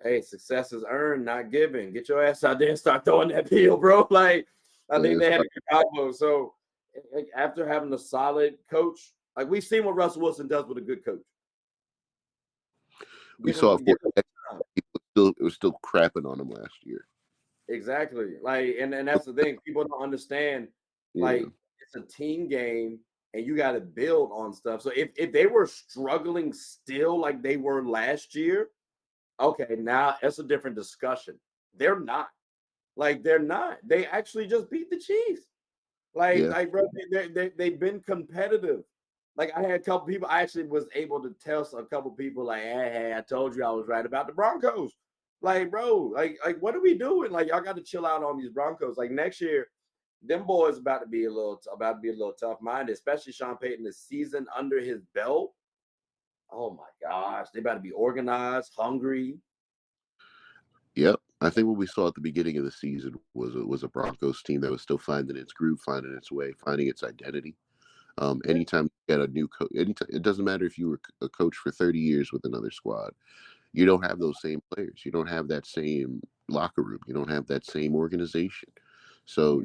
hey, success is earned, not given. Get your ass out there and start throwing that pill, bro. Like, I think they had a good combo. So after having a solid coach, like we've seen what Russell Wilson does with a good coach. We saw it for it was still crapping on him last year. Exactly. Like, and that's the thing. People don't understand. Like, it's a team game, and you got to build on stuff. So if they were struggling still like they were last year, okay, now it's a different discussion. They're not. Like, they're not. They actually just beat the Chiefs. Like, bro, they've been competitive. Like, I had a couple people. I actually was able to tell a couple people, like, hey, I told you I was right about the Broncos. Like, bro, like what are we doing? Like, y'all got to chill out on these Broncos. Like, next year, them boys about to be a little tough-minded, especially Sean Payton, the season under his belt. Oh my gosh, they about to be organized, hungry. Yep. I think what we saw at the beginning of the season was a Broncos team that was still finding its groove, finding its way, finding its identity. Anytime you get a new coach, it doesn't matter if you were a coach for 30 years with another squad. You don't have those same players. You don't have that same locker room. You don't have that same organization. So,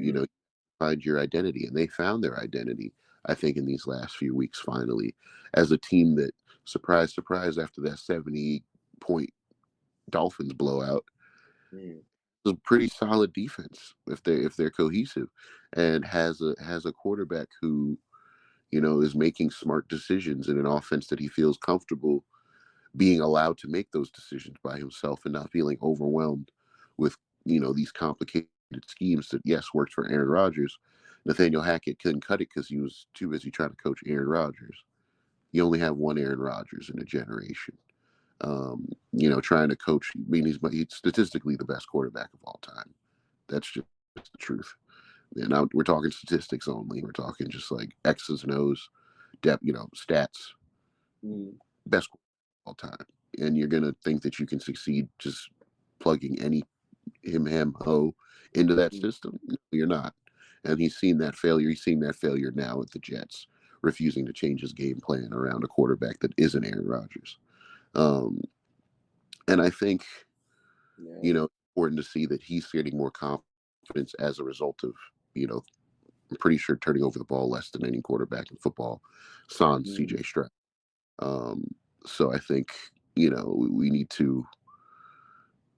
find your identity. And they found their identity, I think, in these last few weeks, finally, as a team that, surprise, surprise, after that 70-point Dolphins blowout, a pretty solid defense if they're cohesive, and has a quarterback who, is making smart decisions in an offense that he feels comfortable being allowed to make those decisions by himself and not feeling overwhelmed with, these complicated schemes that, yes, worked for Aaron Rodgers. Nathaniel Hackett couldn't cut it because he was too busy trying to coach Aaron Rodgers. You only have one Aaron Rodgers in a generation. Trying to coach, I mean, he's statistically the best quarterback of all time. That's just the truth. And now we're talking statistics only. We're talking just like X's and O's, depth, stats. Best of all time. And you're gonna think that you can succeed just plugging any him ho into that system. No, you're not. And he's seen that failure. He's seen that failure now with the Jets, refusing to change his game plan around a quarterback that isn't Aaron Rodgers. And I think, important to see that he's getting more confidence as a result of, I'm pretty sure turning over the ball less than any quarterback in football, sans CJ Stroud. So I think, we need to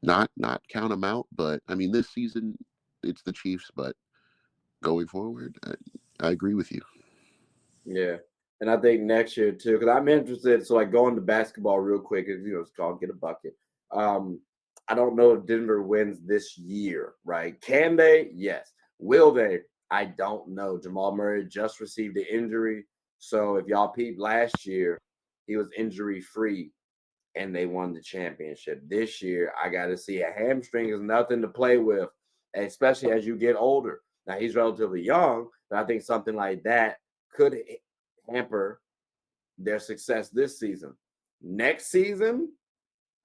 not count them out. But I mean, this season it's the Chiefs, but going forward, I agree with you. Yeah. And I think next year too, because I'm interested. So like going to basketball real quick, it's called get a bucket. I don't know if Denver wins this year, right? Can they? Yes. Will they? I don't know. Jamal Murray just received an injury. So if y'all peeped last year, he was injury free and they won the championship. This year, I got to see a hamstring is nothing to play with, especially as you get older. Now he's relatively young, but I think something like that could hamper their success this season. Next season,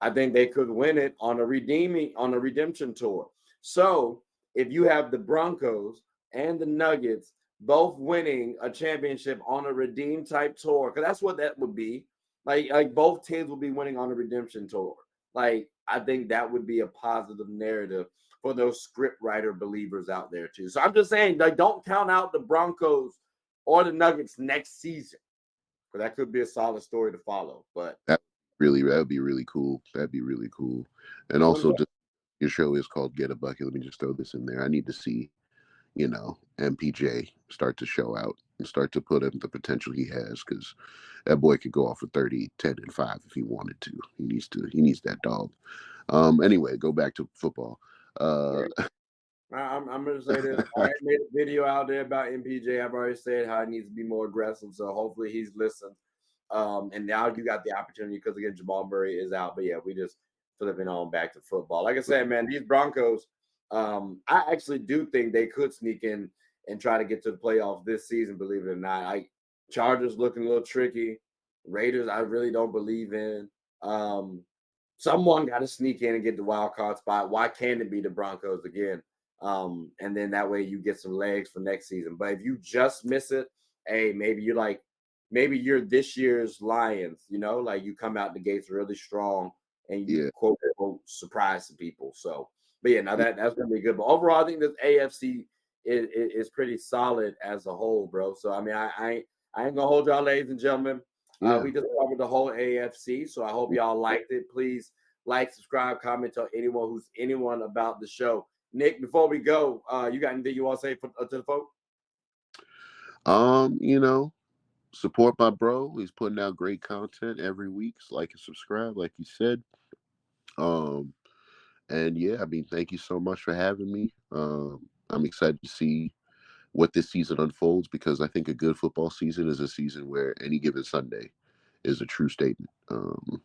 I think they could win it on a redemption tour. So if you have the Broncos and the Nuggets both winning a championship on a redeem type tour, because that's what that would be. Like both teams will be winning on a redemption tour. Like I think that would be a positive narrative for those script writer believers out there too. So I'm just saying, like, don't count out the Broncos or the Nuggets next season, because that could be a solid story to follow. But that would be really cool. That'd be really cool. And also, just your show is called Get a Bucket. Let me just throw this in there. I need to see, MPJ start to show out and start to put in the potential he has, because that boy could go off for 30, 10, and 5 if he wanted to. He needs that dog. Anyway, go back to football. I'm going to say this. I made a video out there about MPJ. I've already said how he needs to be more aggressive. So hopefully he's listened. And now you got the opportunity because, again, Jamal Murray is out. But, yeah, we just flipping on back to football. Like I said, man, these Broncos, I actually do think they could sneak in and try to get to the playoffs this season, believe it or not. Chargers looking a little tricky. Raiders, I really don't believe in. someone got to sneak in and get the wild card spot. Why can't it be the Broncos again? And then that way you get some legs for next season. But if you just miss it, hey, maybe you're this year's Lions, like you come out the gates really strong and you Yeah. quote unquote surprise some people. So, but yeah, now Yeah. that's gonna be good. But overall, I think this AFC is pretty solid as a whole, bro. So I mean, I ain't gonna hold y'all, ladies and gentlemen. Yeah. We just covered the whole AFC, so I hope y'all liked it. Please like, subscribe, comment, tell anyone about the show. Nick, before we go, you got anything you want to say to the folks? Support my bro. He's putting out great content every week. So like and subscribe, like you said. And yeah, I mean, thank you so much for having me. I'm excited to see what this season unfolds because I think a good football season is a season where any given Sunday is a true statement. And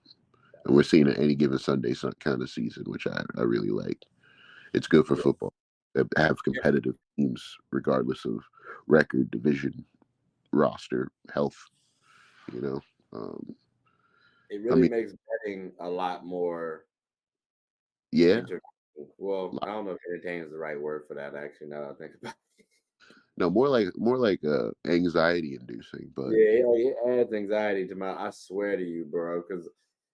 we're seeing an any given Sunday kind of season, which I really like. It's good for football. Have competitive teams regardless of record, division, roster, health. It really makes betting a lot more. Yeah. Well, I don't know if entertaining is the right word for that. Actually, now that I think about it. No, more like anxiety inducing, but Yeah, it adds anxiety to my. I swear to you, bro, because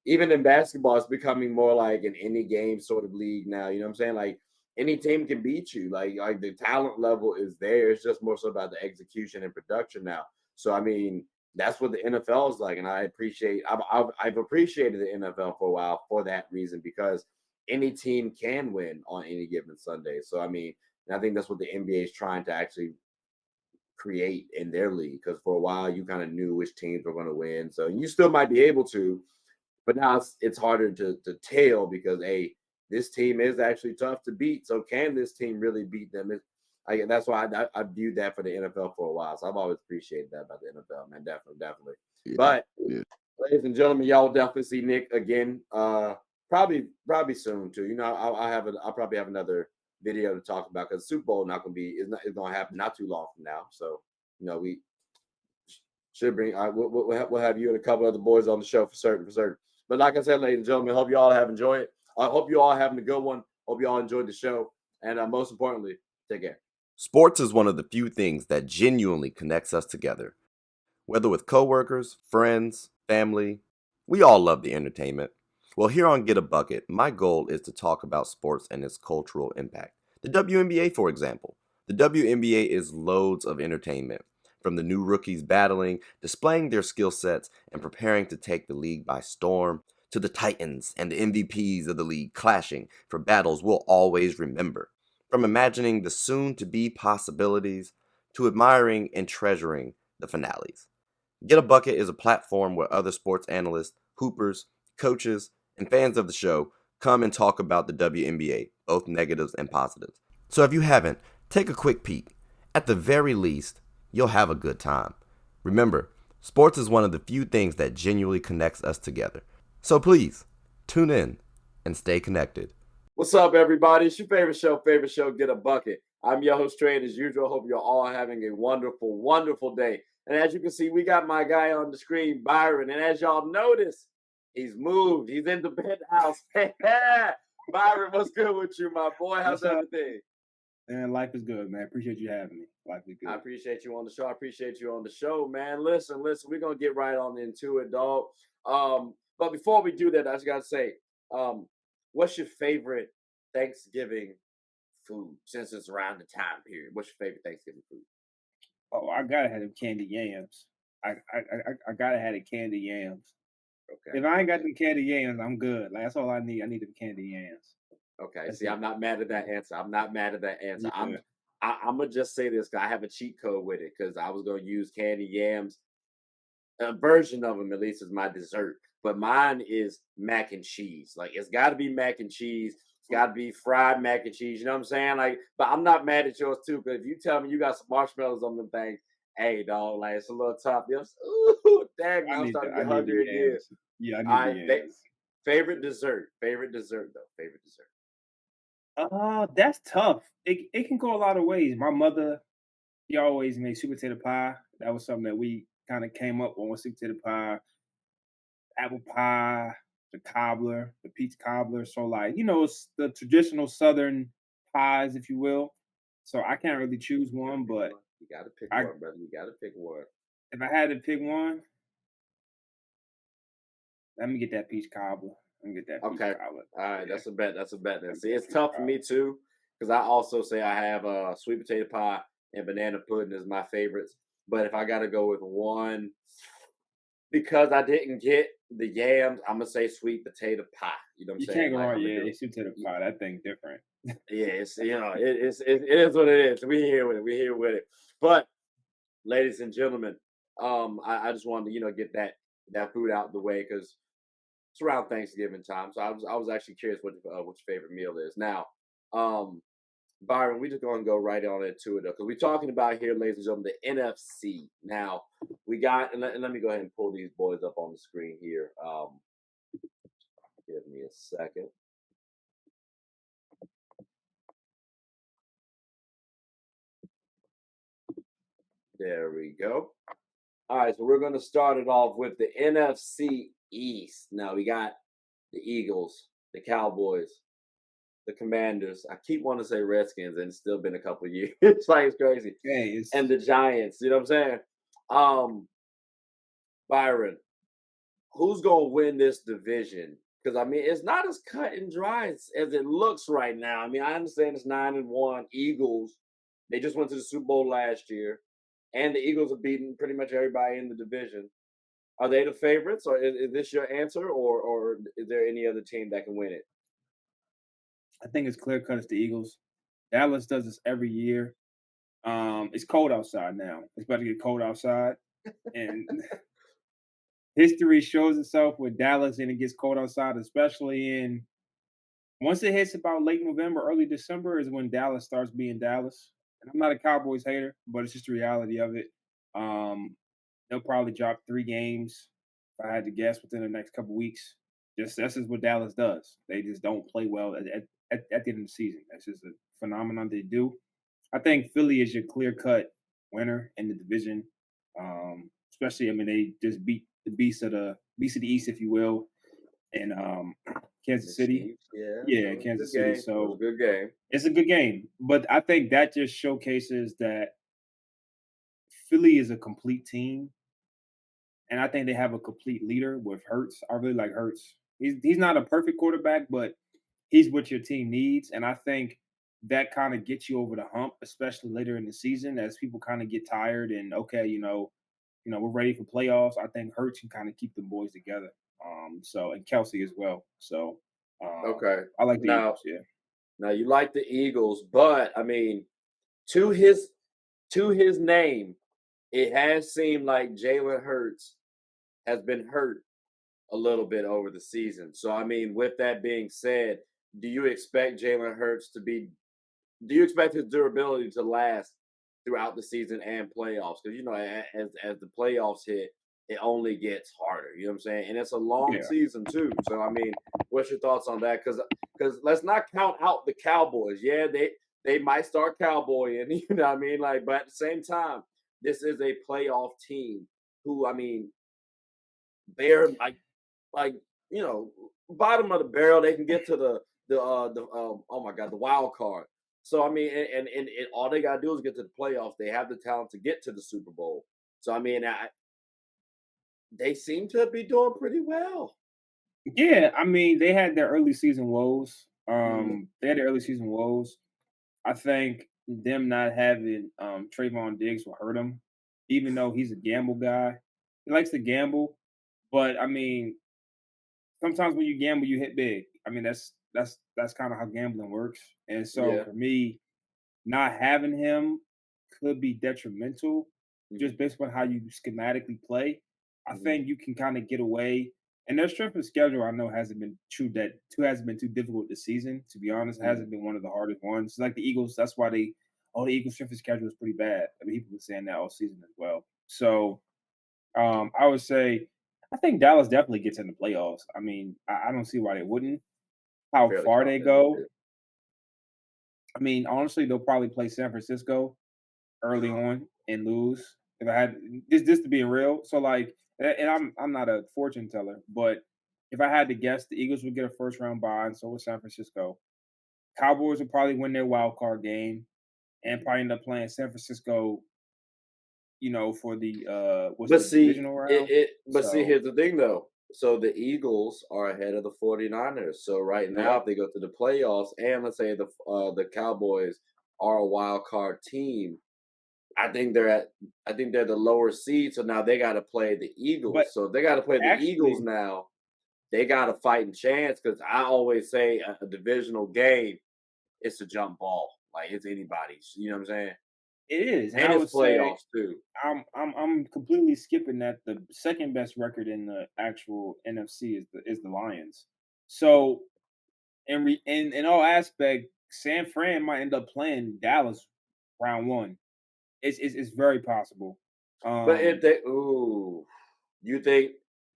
even in basketball, it's becoming more like an any game sort of league now. You know what I'm saying? Like any team can beat you. Like the talent level is there. It's just more so about the execution and production now. So I mean, that's what the NFL is like, and I've appreciated the NFL for a while for that reason because any team can win on any given Sunday. So I mean, and I think that's what the NBA is trying to actually create in their league because for a while you kind of knew which teams were going to win. So you still might be able to, but now it's harder to tell because this team is actually tough to beat. So can this team really beat them? That's why I viewed that for the NFL for a while. So I've always appreciated that about the NFL, man. Definitely. yeah, But yeah. ladies and gentlemen, y'all will definitely see Nick again. Probably soon too. I'll probably have another video to talk about because Super Bowl not going to be is going to happen not too long from now. So we should bring. We'll have you and a couple other boys on the show for certain. But like I said, ladies and gentlemen, hope you all have enjoyed it. I hope you all having a good one. Hope you all enjoyed the show, and most importantly, take care. Sports is one of the few things that genuinely connects us together. Whether with coworkers, friends, family, we all love the entertainment. Well, here on Get a Bucket, my goal is to talk about sports and its cultural impact. The WNBA, for example. The WNBA is loads of entertainment, from the new rookies battling, displaying their skill sets, and preparing to take the league by storm, to the Titans and the MVPs of the league clashing for battles we'll always remember. From imagining the soon-to-be possibilities to admiring and treasuring the finales. Get a Bucket is a platform where other sports analysts, hoopers, coaches, and fans of the show come and talk about the WNBA, both negatives and positives. So if you haven't, take a quick peek. At the very least, you'll have a good time. Remember, sports is one of the few things that genuinely connects us together. So please, tune in and stay connected. What's up, everybody? It's your favorite show, Get a Bucket. I'm your host, Trey, as usual. Hope you're all having a wonderful, wonderful day. And as you can see, we got my guy on the screen, Byron. And as y'all notice, he's moved. He's in the penthouse. Byron, what's good with you, my boy? How's everything? Man, life is good, man. Appreciate you having me. Life is good. I appreciate you on the show. I appreciate you on the show, man. Listen. We're going to get right on into it, dog. But before we do that, I just got to say, what's your favorite Thanksgiving food since it's around the time period? What's your favorite Thanksgiving food? Oh, I gotta have them candy yams. I gotta have the candy yams. Okay. If I ain't got them candy yams, I'm good. Like, that's all I need. I need them candy yams. Okay. That's I'm not mad at that answer. Yeah. I'm gonna just say this because I have a cheat code with it because I was gonna use candy yams. A version of them, at least, is my dessert. But mine is mac and cheese. Like it's got to be mac and cheese. It's got to be fried mac and cheese. You know what I'm saying? Like, but I'm not mad at yours too. Because if you tell me you got some marshmallows on them things, hey, dog, like it's a little tough. Ooh, dang, I'm starting to get hungry again. Yeah, I need the yams. Favorite dessert though. Favorite dessert. That's tough. It can go a lot of ways. My mother, she always made sweet potato pie. That was something that we kind of came up on, sweet potato pie, apple pie, the cobbler, the peach cobbler. So like, it's the traditional Southern pies, if you will. So I can't really choose one, but You got to pick I one, brother. You got to pick one. if I had to pick one, let me get that peach cobbler. Let me get that peach Okay. cobbler. All right. Yeah. That's a bet. That's a bet. Then. Let me See, get it's peach tough for cobbler. me too because I also say I have sweet potato pie and banana pudding as my favorites. But if I got to go with one, because I didn't get the yams, I'm gonna say sweet potato pie. You know what I'm You saying? can't go Like wrong. I'm gonna Yeah, do. it's sweet potato pie. That thing's different. Yeah, it's it is what it is. We here with it. We here with it. But ladies and gentlemen, I just wanted to get that food out the way because it's around Thanksgiving time. So I was actually curious what your favorite meal is. Now, Byron, we just gonna go right on into it though, because we're talking about here, ladies and gentlemen, the NFC. Now we got and let me go ahead and pull these boys up on the screen here. Give me a second. There we go. All right, so we're going to start it off with the NFC East. Now we got the Eagles, the Cowboys, the Commanders. I keep wanting to say Redskins, and it's still been a couple of years. It's crazy. Hey, And the Giants. You know what I'm saying? Byron, who's going to win this division? Because I mean, it's not as cut and dry as it looks right now. I mean, I understand it's 9-1. Eagles, they just went to the Super Bowl last year, and the Eagles have beaten pretty much everybody in the division. Are they the favorites, or is this your answer, or is there any other team that can win it? I think it's clear cut. It's the Eagles. Dallas does this every year. It's cold outside now. It's about to get cold outside, and history shows itself with Dallas, and it gets cold outside, especially once it hits about late November, early December is when Dallas starts being Dallas. And I'm not a Cowboys hater, but it's just the reality of it. They'll probably drop 3 games, if I had to guess, within the next couple weeks. That's just what Dallas does. They just don't play well at the end of the season. That's just a phenomenon they do. I think Philly is your clear cut winner in the division. Especially, I mean, they just beat the beast of the East, if you will, and Kansas City. Yeah, So Kansas City. it was So a good game. it's a good game, but I think that just showcases that Philly is a complete team, and I think they have a complete leader with Hurts. I really like Hurts. He's not a perfect quarterback, but he's what your team needs, and I think that kind of gets you over the hump, especially later in the season as people kind of get tired and okay, we're ready for playoffs. I think Hurts can kind of keep the boys together. So and Kelsey as well. So Okay. I like the Now, Eagles. Yeah. now you like the Eagles, but I mean, to his name, it has seemed like Jalen Hurts has been hurt a little bit over the season. So I mean, with that being said, do you expect Jalen Hurts do you expect his durability to last throughout the season and playoffs? Because as the playoffs hit, it only gets harder. You know what I'm saying? And it's a long Yeah. season too. So I mean, what's your thoughts on that? Because let's not count out the Cowboys. Yeah, they might start cowboying. You know what I mean? But at the same time, this is a playoff team who I mean, they're like bottom of the barrel. They can get to the oh my god, the wild card. So I mean, and all they gotta do is get to the playoffs. They have the talent to get to the Super Bowl. So I mean, they seem to be doing pretty well. Yeah, I mean, they had their early season woes. Mhm. They had their early season woes. I think them not having Trayvon Diggs will hurt him, even though he's a gamble guy. He likes to gamble, but I mean, sometimes when you gamble, you hit big. I mean, that's kind of how gambling works. And so Yeah. for me, not having him could be detrimental just Mhm. based on how you schematically play. I Mhm. think you can kind of get away. And their strength of schedule, I know, hasn't been too difficult this season. To be honest, it Mhm. hasn't been one of the hardest ones. Like the Eagles, that's why the Eagles' strength of schedule is pretty bad. I mean, people been saying that all season as well. So I would say I think Dallas definitely gets in the playoffs. I mean, I don't see why they wouldn't. How Fairly far they confident go, with it. I mean, honestly, they'll probably play San Francisco early on and lose. If I had this to be real, so like, and I'm not a fortune teller, but if I had to guess, the Eagles would get a first round bye, and so would San Francisco. Cowboys would probably win their wild card game and probably end up playing San Francisco, for the what's But the see, divisional round. here's the thing though. So the Eagles are ahead of the 49ers. So right now, Yep. if they go to the playoffs, and let's say the Cowboys are a wild card team, I think they're the lower seed. So now they got to play the Eagles. But So if they got to play the Eagles actually, now. They got a fighting chance because I always say a divisional game, it's a jump ball. Like it's anybody's. You know what I'm saying? it is, and And I it's would say playoffs too. I'm completely skipping that. The second best record in the actual NFC is the Lions. So in all aspect, San Fran might end up playing Dallas round one. It's very possible. But if they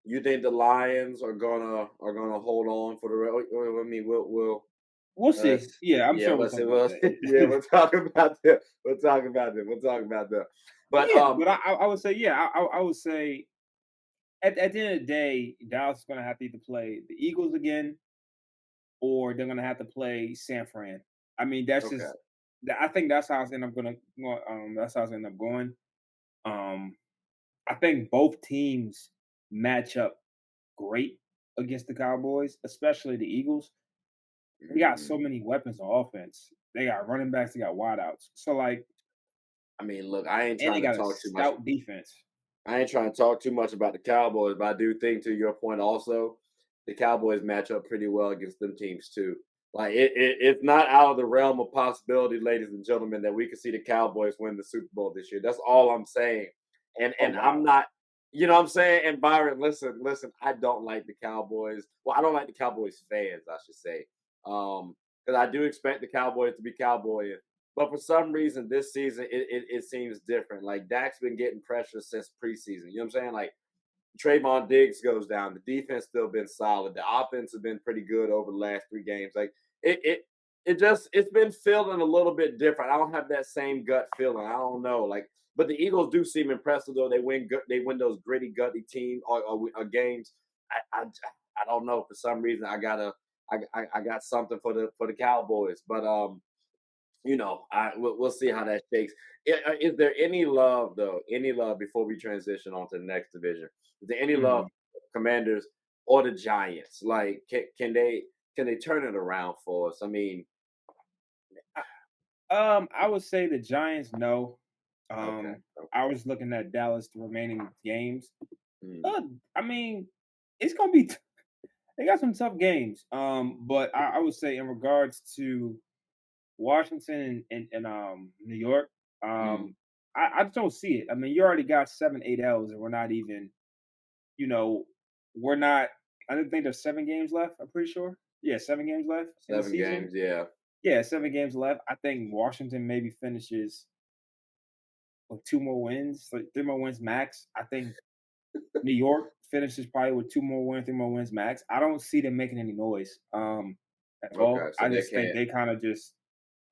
you think the Lions are gonna hold on for the I mean We'll see. Yeah, I'm yeah, sure we'll let's talk say about yeah, that. we'll talk about them. We'll talk about them. We'll talk about them. But Yeah, but I would say, yeah, I would say at the end of the day, Dallas is going to have to either play the Eagles again or they're going to have to play San Fran. I mean, that's okay. just I think that's how it's end up going to that's how it's end up going. I think both teams match up great against the Cowboys, especially the Eagles. They got so many weapons on offense. They got running backs, they got wideouts. So like, I mean, look, I ain't and they trying to got a talk too much. stout defense. I ain't trying to talk too much about the Cowboys, but I do think, to your point, also the Cowboys match up pretty well against them teams too. Like it's not out of the realm of possibility, ladies and gentlemen, that we could see the Cowboys win the Super Bowl this year. That's all I'm saying. Oh And I'm wow. not, you know what I'm saying? And Byron, listen, I don't like the Cowboys. Well, I don't like the Cowboys fans, I should say. Because I do expect the Cowboys to be cowboying. But for some reason, this season it seems different. Like Dak's been getting pressure since preseason. You know what I'm saying? Like Trayvon Diggs goes down. The defense still been solid. The offense has been pretty good over the last 3 games. Like it's been feeling a little bit different. I don't have that same gut feeling. I don't know. Like, but the Eagles do seem impressive though. They win good. They win those gritty, gutty teams or games. I don't know. For some reason, I got something for the Cowboys. But we'll see how that shakes. Is there any love though? Any love before we transition on to the next division? Is there any love Mm. for the Commanders or the Giants? Like, can they turn it around for us? I mean, I would say the Giants, no. okay, I was looking at Dallas the remaining games. mm, I mean, it's gonna be they got some tough games. But I would say in regards to Washington and New York, mm, I just don't see it. I mean, you already got 7, 8 L's, and we're not even, you know, we're not. I don't think there's 7 games left. I'm pretty sure. Yeah, 7 games left in the 7 games, season. yeah. Yeah, 7 games left. I think Washington maybe finishes with 2 more wins, like 3 more wins max. I think New York finishes probably with 2 more wins, 3 more wins max. I don't see them making any noise at Okay, all. so I they just think can't. they kind of just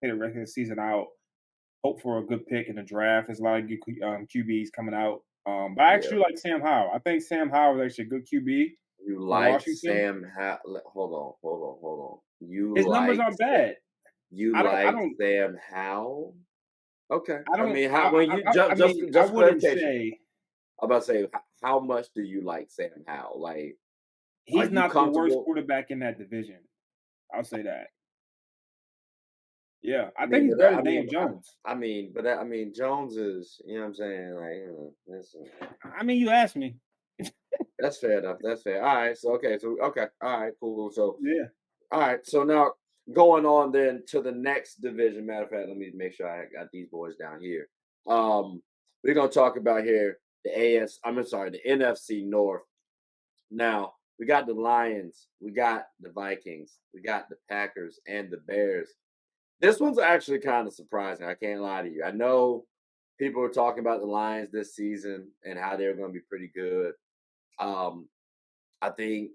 hit a regular season out, hope for a good pick in the draft. There's a lot of good QBs coming out. But I Yeah, actually like Sam Howell. I think Sam Howell is actually a good QB you for like Washington. Sam? Hold on. His numbers aren't bad. You I like don't Sam Howell? Okay. I I don't mean, how when you I mean, I just wouldn't clarification. say I'm about to say, how much do you like Sam Howell? Like, are he's you not the worst comfortable? quarterback in that division. I'll say that. Yeah, I I think mean, he's but better than Daniel Jones. I mean, Jones is, you know what I'm saying? Like, I mean, you asked me. that's fair enough. That's fair. All right. Okay. All right. Cool. So, Yeah. all right. So now going on then to the next division. Matter of fact, let me make sure I got these boys down here. We're gonna talk about here the NFC North. Now, we got the Lions, we got the Vikings, we got the Packers and the Bears. This one's actually kind of surprising. I can't lie to you. I know people were talking about the Lions this season and how they're going to be pretty good. Um, I think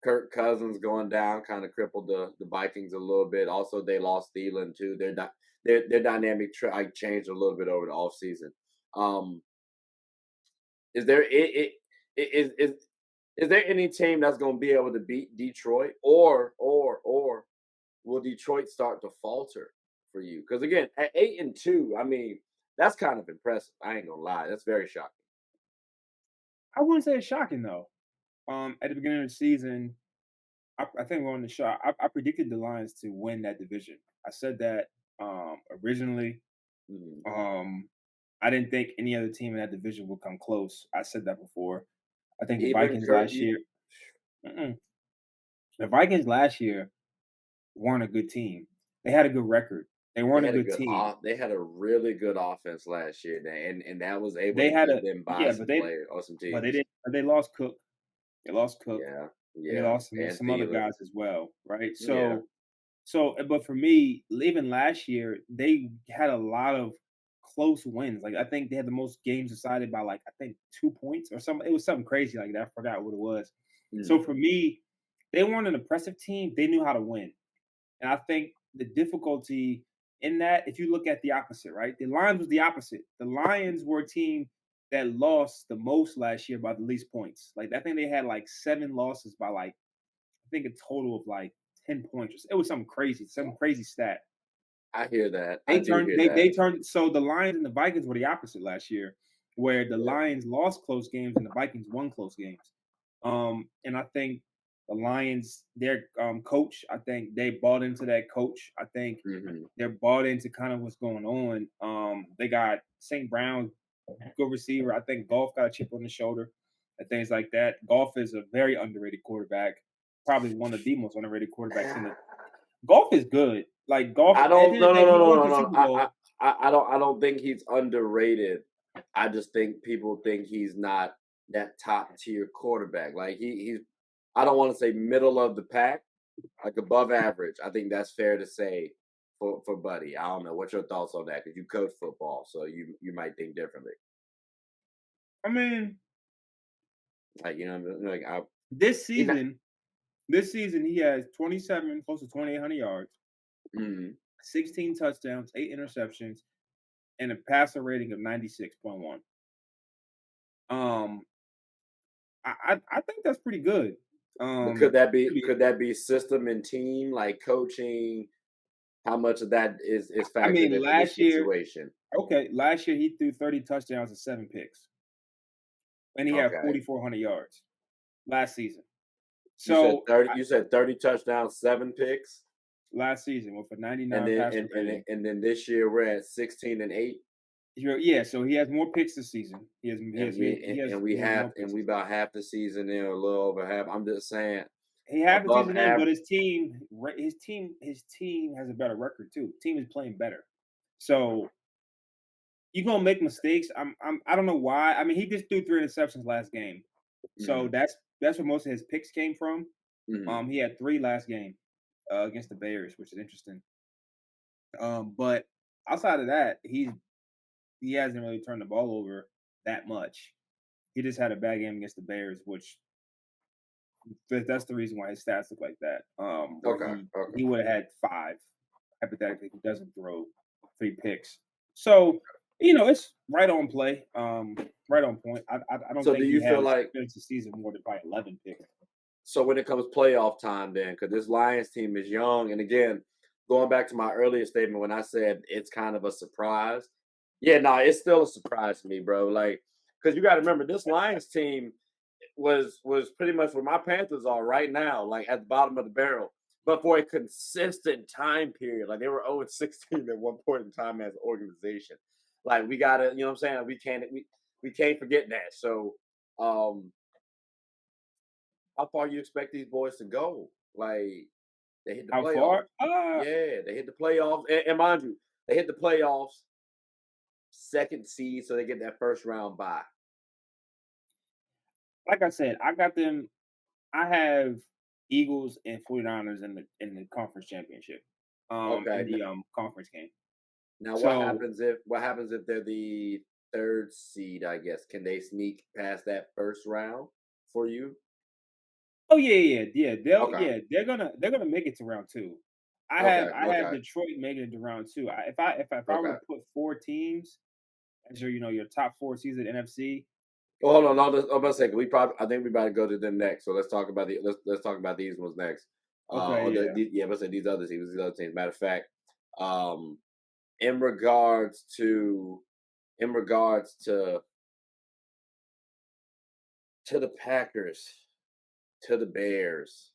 Kirk Cousins going down kind of crippled the Vikings a little bit. Also, they lost Thielen too. Their dynamic changed a little bit over the offseason. Is there it is Is there any team that's going to be able to beat Detroit, or will Detroit start to falter for you? Because again, at 8-2, I mean, that's kind of impressive. I ain't gonna lie, that's very shocking. I wouldn't say it's shocking though. At the beginning of the season, I think we're on the shot. I predicted the Lions to win that division. I said that originally. Mhm. I didn't think any other team in that division would come close. I said that before. I think the Even Vikings Kurt, last year. The Vikings last year weren't a good team. They had a good record. They weren't a good team. They had a really good offense last year, and that was able They to had get a them by yeah, some but they players or some but they teams. didn't. They lost Cook. They lost Cook. Yeah, And they yeah, lost and some other Thielen. guys as well, right? Yeah. But for me, even last year, they had a lot of close wins. Like I think they had the most games decided by like I think 2 points or something. It was something crazy like that. I forgot what it was. So Mm. for me, they weren't an impressive team. They knew how to win. And I think the difficulty in that, if you look at the opposite, right? The Lions was the opposite. The Lions were a team that lost the most last year by the least points. Like I think they had like 7 losses by like I think a total of like 10 points. It was some crazy stat. I hear that. I They do turned hear they that. they turned so the Lions and the Vikings were the opposite last year, where the Yeah. Lions lost close games and the Vikings won close games. And I think the Lions, their coach, I think they bought into that coach. I think Mhm. they're bought into kind of what's going on. They got St. Brown, good receiver. I think Golf got a chip on the shoulder and things like that. Golf is a very underrated quarterback, probably one of the most underrated quarterbacks in the. Golf is good. Like Golf, I at the end don't. of No, the no, day, no, he no, went no, to the no. Super Bowl. I don't. I don't think he's underrated. I just think people think he's not that top tier quarterback. Like he's. I don't want to say middle of the pack, like above average. I think that's fair to say for Buddy. I don't know. What's your thoughts on that? Because you coach football, so you might think differently. I mean, Like like this he not. season, he has 27, close to 2,800 yards, Mhm. 16 touchdowns, 8 interceptions, and a passer rating of 96.1. Um, I think that's pretty good. But To be- could that be system and team like coaching? How much of that is I factored mean, into this situation? last year he threw 30 touchdowns and 7 picks, and he had Okay. 4,400 yards last season. You said So 30. You said 30 touchdowns, 7 picks, last season with a and 99 then passer rating. this year we're at 16-8, Yeah, so he has more picks this season. and He has more picks. we about half the season in, or a little over half. I'm just saying He had the above season in, but average. his team has a better record too. Team is playing better, so you're gonna make mistakes. I don't know why. I mean, he just threw 3 interceptions last game, so Mhm, that's where most of his picks came from. mhm. He had 3 last game against the Bears, which is interesting. But outside of that, he hasn't really turned the ball over that much. He just had a bad game against the Bears, which that's the reason why his stats look like that. Where Okay, he okay. would have had 5 hypothetically if he doesn't throw 3 picks. So it's right on play, right on point. I don't So do think he you feel has like, finished the season more than probably 11 picks. so when it comes playoff time, then, because this Lions team is young, and again, going back to my earlier statement when I said it's kind of a surprise. Yeah, no, it's still a surprise to me, bro. Like, because you got to remember, this Lions team was pretty much where my Panthers are right now, like at the bottom of the barrel. But for a consistent time period, like they were 0-16 at one point in time as an organization. Like we gotta, you know what I'm saying? We can't forget that. So um how far you expect these boys to go? Like they hit the How playoffs. far? Yeah, they hit the playoffs. And mind you, they hit the playoffs second seed, so they get that first round bye. Like I said, I got them. I have Eagles and 49ers in the conference championship, Okay. in the conference game. Now So what happens if they're the third seed, I guess? Can they sneak past that first round for you? oh yeah. Okay. They're gonna make it to round 2. Okay. I have Okay. Detroit making it to round 2. If I were Okay. to put 4 teams as your top 4 seeds in NFC, Oh, hold on, no, I'm about to say I think we about to go to them next. So let's talk about let's talk about these ones next. Okay, yeah. Yeah, let's say these other teams. Matter of fact, um, in regards to the Packers, to the Bears,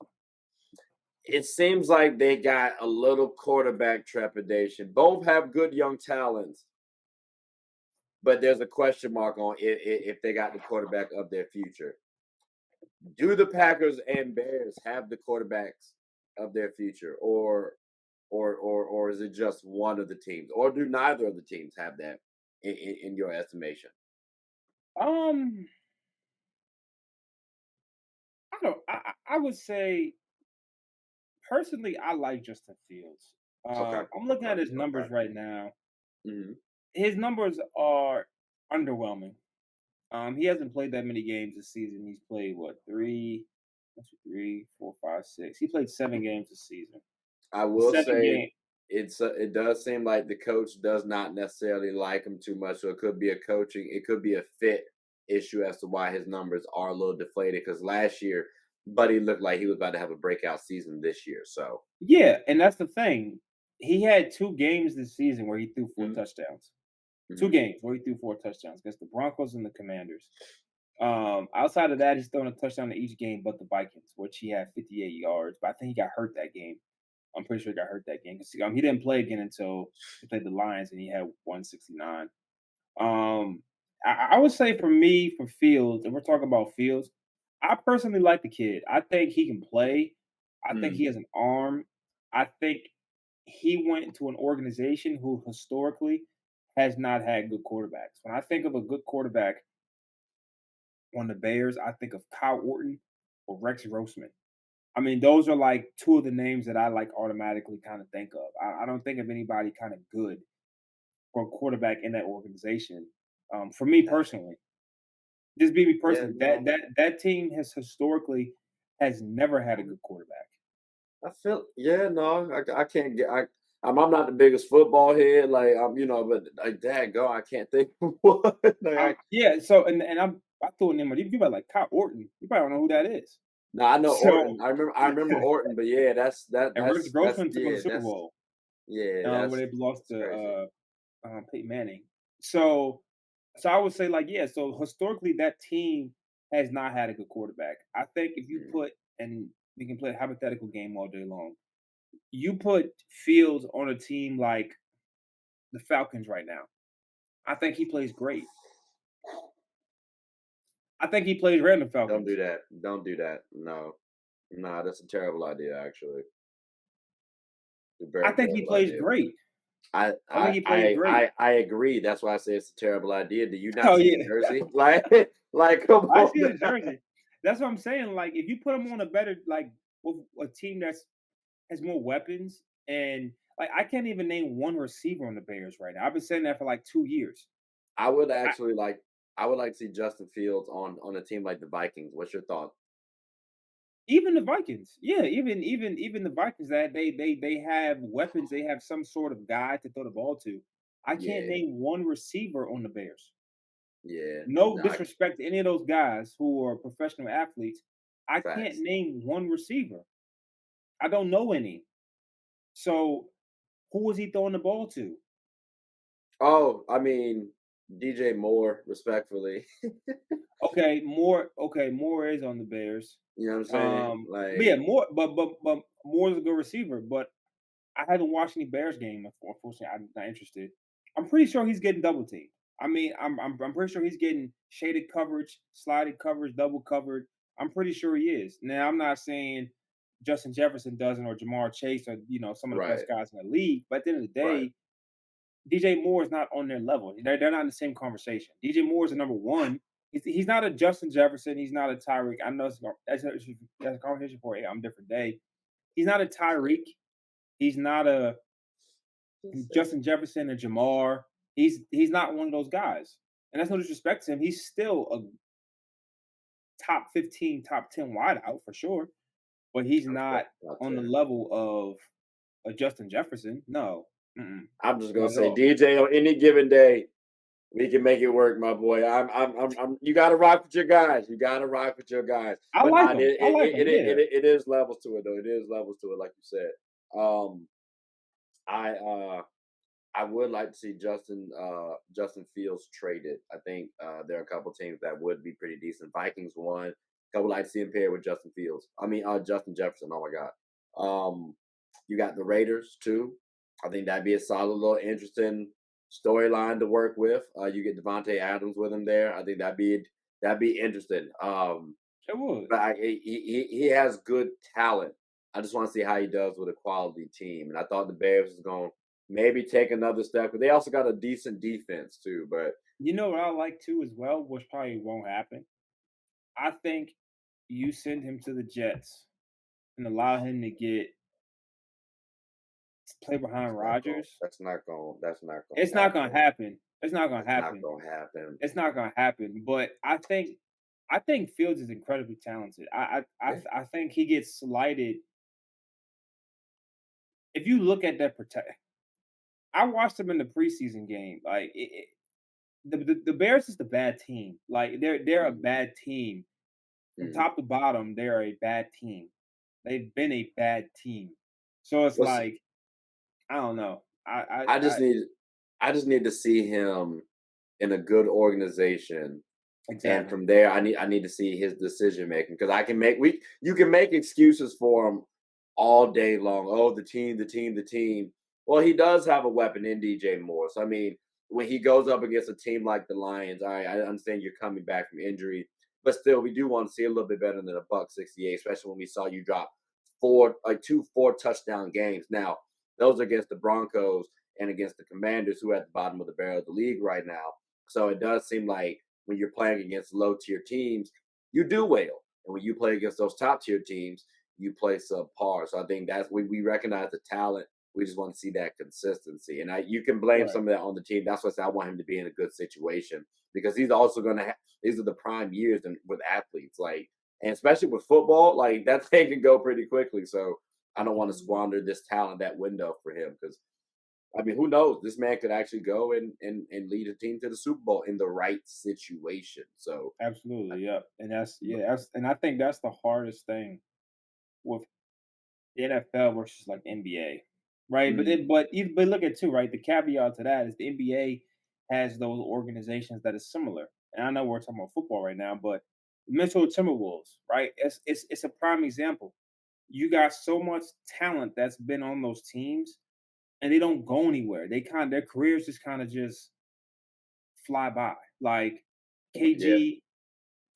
it seems like they got a little quarterback trepidation. Both have good young talents, but there's a question mark on if they got the quarterback of their future. Do the Packers and Bears have the quarterbacks of their future, or is it just one of the teams, or do neither of the teams have that in your estimation? Um, I don't. I would say personally, I like Justin Fields. Okay, I'm looking at okay, his numbers okay. right now. Hmm. His numbers are underwhelming. He hasn't played that many games this season. He's played what three, four, five, six. He played 7 games this season. I will Seven say game. it does seem like the coach does not necessarily like him too much, so it could be it could be a fit issue as to why his numbers are a little deflated. Because last year, Buddy looked like he was about to have a breakout season this year. So, Yeah, and that's the thing. He had 2 games this season where he threw 4 mhm, touchdowns. 2 mhm. games where he threw 4 touchdowns against the Broncos and the Commanders. Outside of that, he's thrown a touchdown in each game but the Vikings, which he had 58 yards. But I think he got hurt that game. I'm pretty sure he got hurt that game because he didn't play again until he played the Lions and he had 169. I would say for me, for Fields, if we're talking about Fields, I personally like the kid. I think he can play. I think he Mm. has an arm. I think he went into an organization who historically has not had good quarterbacks. When I think of a good quarterback on the Bears, I think of Kyle Orton or Rex Grossman. I mean, those are like 2 of the names that I like automatically kind of think of. I don't think of anybody kind of good for a quarterback in that organization. For me personally, just be me Yeah, personally, no, that team has historically has never had a good quarterback. I feel yeah, no, I can't get I'm not the biggest football head, like but like that go, I can't think of one. Like, Yeah, so and I threw a name on you about like Kyle Orton. You probably don't know who that is. no, I know So Orton. I remember Orton, but yeah, and Rex that's Grossman took him to yeah, the Super Bowl where they lost that's to crazy. Peyton Manning. So I would say like yeah. So historically, that team has not had a good quarterback. I think if you Mm. put and we can play a hypothetical game all day long. You put Fields on a team like the Falcons right now. I think he plays great. I think he plays great in the Don't do Falcons. that. Don't do that. No. No, that's a terrible idea, actually. A I very think he terrible plays idea. great. I I think I he plays I great. I agree. That's why I say it's a terrible idea. Do you not Oh see the yeah, jersey? Like come I on see the now. jersey. That's what I'm saying. Like if you put him on a better like with a team that's has more weapons and like I can't even name one receiver on the Bears right now. I've been saying that for like 2 years. I would I, actually like I would like to see Justin Fields on a team like the Vikings. What's your thought? Even the Vikings, yeah, even the Vikings that they have weapons, they have some sort of guy to throw the ball to. I can't Yeah, name one receiver on the Bears. yeah. No No, disrespect to any of those guys who are professional athletes. I can't facts. name one receiver. I don't know any. So who was he throwing the ball to? Oh, I mean, DJ Moore, respectfully. Okay, Moore is on the Bears. You know what I'm saying? But yeah, Like, but Moore's a good receiver, but I haven't watched any Bears game. Unfortunately, I'm not interested. I'm pretty sure he's getting double teamed. I mean, I'm pretty sure he's getting shaded coverage, slided coverage, double covered. I'm pretty sure he is. Now, I'm not saying Justin Jefferson doesn't or Jamar Chase or some of the best right, guys in the league, but at the end of the right. day, DJ Moore is not on their level. They're not in the same conversation. DJ Moore is a number one. He's not a Justin Jefferson. He's not a Tyreek. I know that's a conversation for a different day. He's not a Tyreek. He's not a Justin Jefferson and Jamar. He's not one of those guys. And that's no disrespect to him. He's still a top 15, top 10 wideout for sure. But he's not Top on the 10. level of a Justin Jefferson. No. I'm just gonna Not at say all. DJ on any given day. We can make it work, my boy. You got to rock with your guys. You got to rock with your guys. I But like nah, him. I like him. Yeah. it is levels to it, though. It is levels to it, like you said. I I would like to see Justin Fields traded. I think there are a couple teams that would be pretty decent. Vikings one. Couple like to see him paired with Justin Fields. I mean Justin Jefferson. Oh my God. You got the Raiders too. I think that'd be a solid little interesting storyline to work with. You get Devontae Adams with him there. I think that'd be interesting. It would. But he has good talent. I just want to see how he does with a quality team. And I thought the Bears was going to maybe take another step, but they also got a decent defense too. But You know what I like too as well, which probably won't happen. I think you send him to the Jets and allow him to play behind Rodgers. That's not going. It's not gonna happen. It's not gonna It's happen. not going to happen. It's not gonna happen. But I think Fields is incredibly talented. I think he gets slighted. If you look at that I watched him in the preseason game. Like the Bears is the bad team. Like they're a bad team. From top to bottom, they're a bad team. They've been a bad team. So it's like, I don't know. I just need to see him in a good organization. Exactly. And from there, I need to see his decision making, because you can make excuses for him all day long. Oh, the team. Well, he does have a weapon in DJ Moore. So I mean, when he goes up against a team like the Lions, I understand you're coming back from injury, but still, we do want to see a little bit better than a $168, especially when we saw you drop 4 touchdown games. Now, those are against the Broncos and against the Commanders, who are at the bottom of the barrel of the league right now. So it does seem like when you're playing against low-tier teams, you do well. And when you play against those top-tier teams, you play subpar. So I think that's we recognize the talent. We just want to see that consistency. And you can blame some of that on the team. That's why I say I want him to be in a good situation, because he's also going to have – these are the prime years with athletes. Like, and especially with football, like that thing can go pretty quickly. So I don't want to squander this talent, that window for him, because – I mean, who knows? This man could actually go and lead a team to the Super Bowl in the right situation. So absolutely, yeah. And I think that's the hardest thing with the NFL versus like NBA, right? But look at too, right? The caveat to that is the NBA has those organizations that is similar. And I know we're talking about football right now, but Minnesota Timberwolves, right? It's a prime example. You got so much talent that's been on those teams, and they don't go anywhere. Their careers just fly by. Like KG,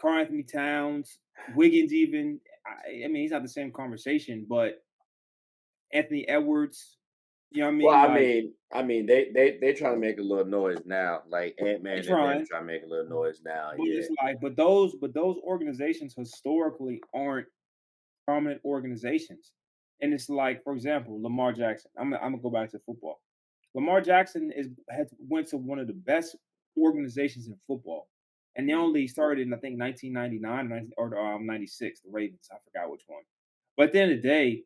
Karl Anthony Towns, Wiggins, even. I mean, he's not the same conversation, but Anthony Edwards. You know what I mean? Well, I mean, they trying to make a little noise now. Like Ant-Man and them trying to make a little noise now. But it's like, but those organizations historically aren't prominent organizations. And it's like, for example, Lamar Jackson. I'm gonna go back to football. Lamar Jackson went to one of the best organizations in football, and they only started in, I think, 1999 or 96. The Ravens, I forgot which one. But at the end of the day,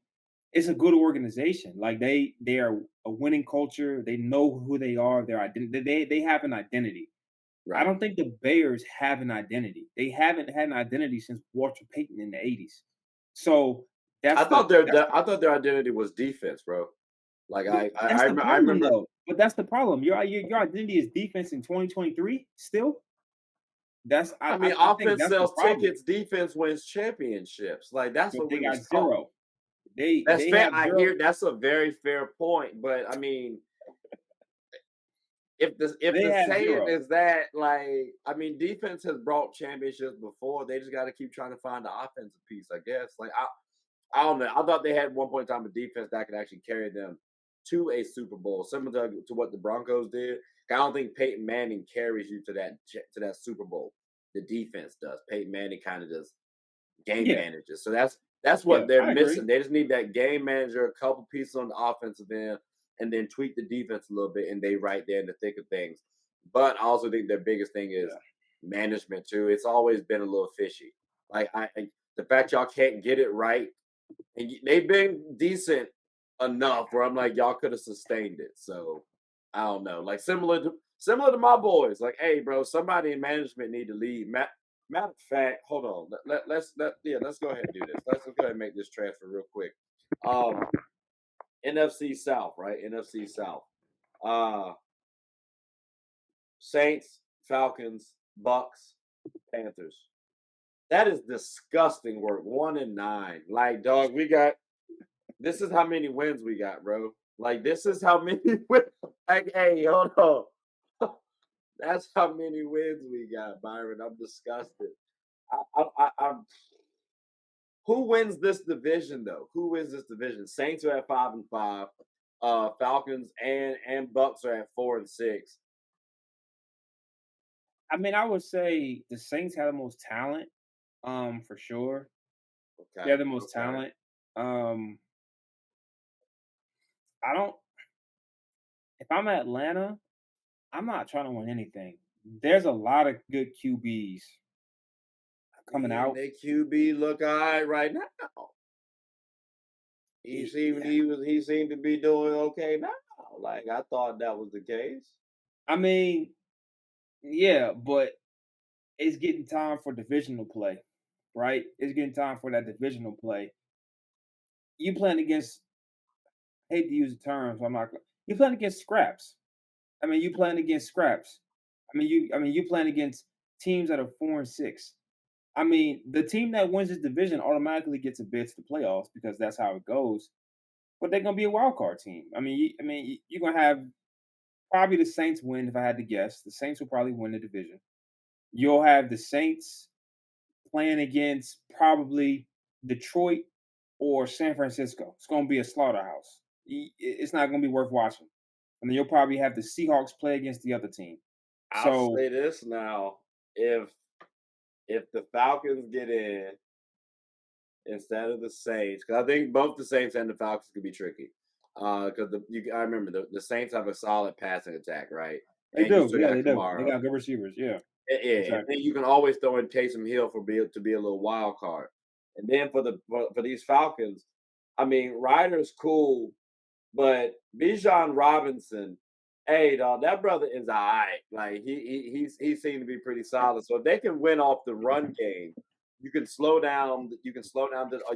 it's a good organization. Like they are a winning culture. They know who they are. Their identity. They have an identity. Right. I don't think the Bears have an identity. They haven't had an identity since Walter Payton in the 80s. So I thought their identity was defense, bro. Like I remember. Though. But that's the problem. Your identity is defense in 2023 still. I mean, offense sells tickets, defense wins championships. Like that's what we got zero. That's fair. I hear that's a very fair point, but I mean, if the saying is that, like, I mean, defense has brought championships before. They just got to keep trying to find the offensive piece, I guess. Like I don't know. I thought they had one point in time a defense that could actually carry them to a Super Bowl, similar to what the Broncos did. I don't think Peyton Manning carries you to that Super Bowl. The defense does. Peyton Manning kind of just game manages. So that's what they're missing. They just need that game manager, a couple pieces on the offensive end, and then tweak the defense a little bit, and they right there in the thick of things. But I also think their biggest thing is management too. It's always been a little fishy. Like the fact y'all can't get it right, and they've been decent enough where I'm like, y'all could have sustained it. So I don't know. Like similar similar to my boys. Like, hey, bro, somebody in management need to leave. Matter of fact, hold on. Let's go ahead and do this. Let's go ahead and make this transfer real quick. NFC South, right? NFC South. Saints, Falcons, Bucks, Panthers. That is disgusting work. 1-9. Like, dog, this is how many wins we got, bro. Like, this is how many wins. Like, hey, hold on. That's how many wins we got, Byron. I'm disgusted. I'm Who wins this division, though? Who wins this division? Saints are at 5-5. Falcons and Bucks are at 4-6. I mean, I would say the Saints have the most talent, for sure. Okay. They have the most talent. If I'm Atlanta, I'm not trying to win anything. There's a lot of good QBs coming out. Their QB look all right now. He seemed to be doing okay now. Like, I thought that was the case. I mean, yeah, but it's getting time for divisional play, right? It's getting time for that divisional play. You playing against, I hate to use the term, so you're playing against scraps. I mean, you playing against scraps. You playing against teams that are 4-6. I mean, the team that wins this division automatically gets a bid to the playoffs because that's how it goes. But they're gonna be a wild card team. You're gonna have probably the Saints win if I had to guess. The Saints will probably win the division. You'll have the Saints playing against probably Detroit or San Francisco. It's gonna be a slaughterhouse. It's not gonna be worth watching. And then you'll probably have the Seahawks play against the other team. I'll say this now: if the Falcons get in instead of the Saints, because I think both the Saints and the Falcons could be tricky. Because I remember the Saints have a solid passing attack, right? They do. They They got good receivers. Yeah. Yeah, exactly. And then you can always throw in Taysom Hill to be a little wild card. And then for these Falcons, I mean, Ryder's cool, but Bijan Robinson, hey dog, that brother is alright. Like he seemed to be pretty solid. So if they can win off the run game, you can slow down. You can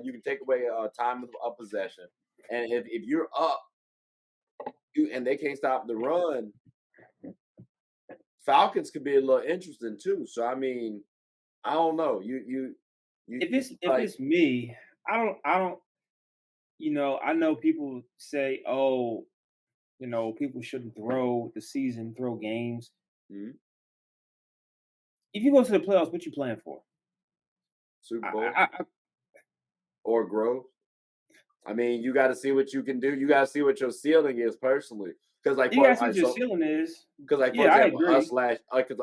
you can take away time of possession. And if you're up, and they can't stop the run, Falcons could be a little interesting too. So I mean, I don't know. If it's me, I don't. I know people say, "Oh, people shouldn't throw games." Mm-hmm. If you go to the playoffs, what you playing for? Super Bowl or growth? I mean, you got to see what you can do. You got to see what your ceiling is personally. Because you got to see what your ceiling is. Because for example,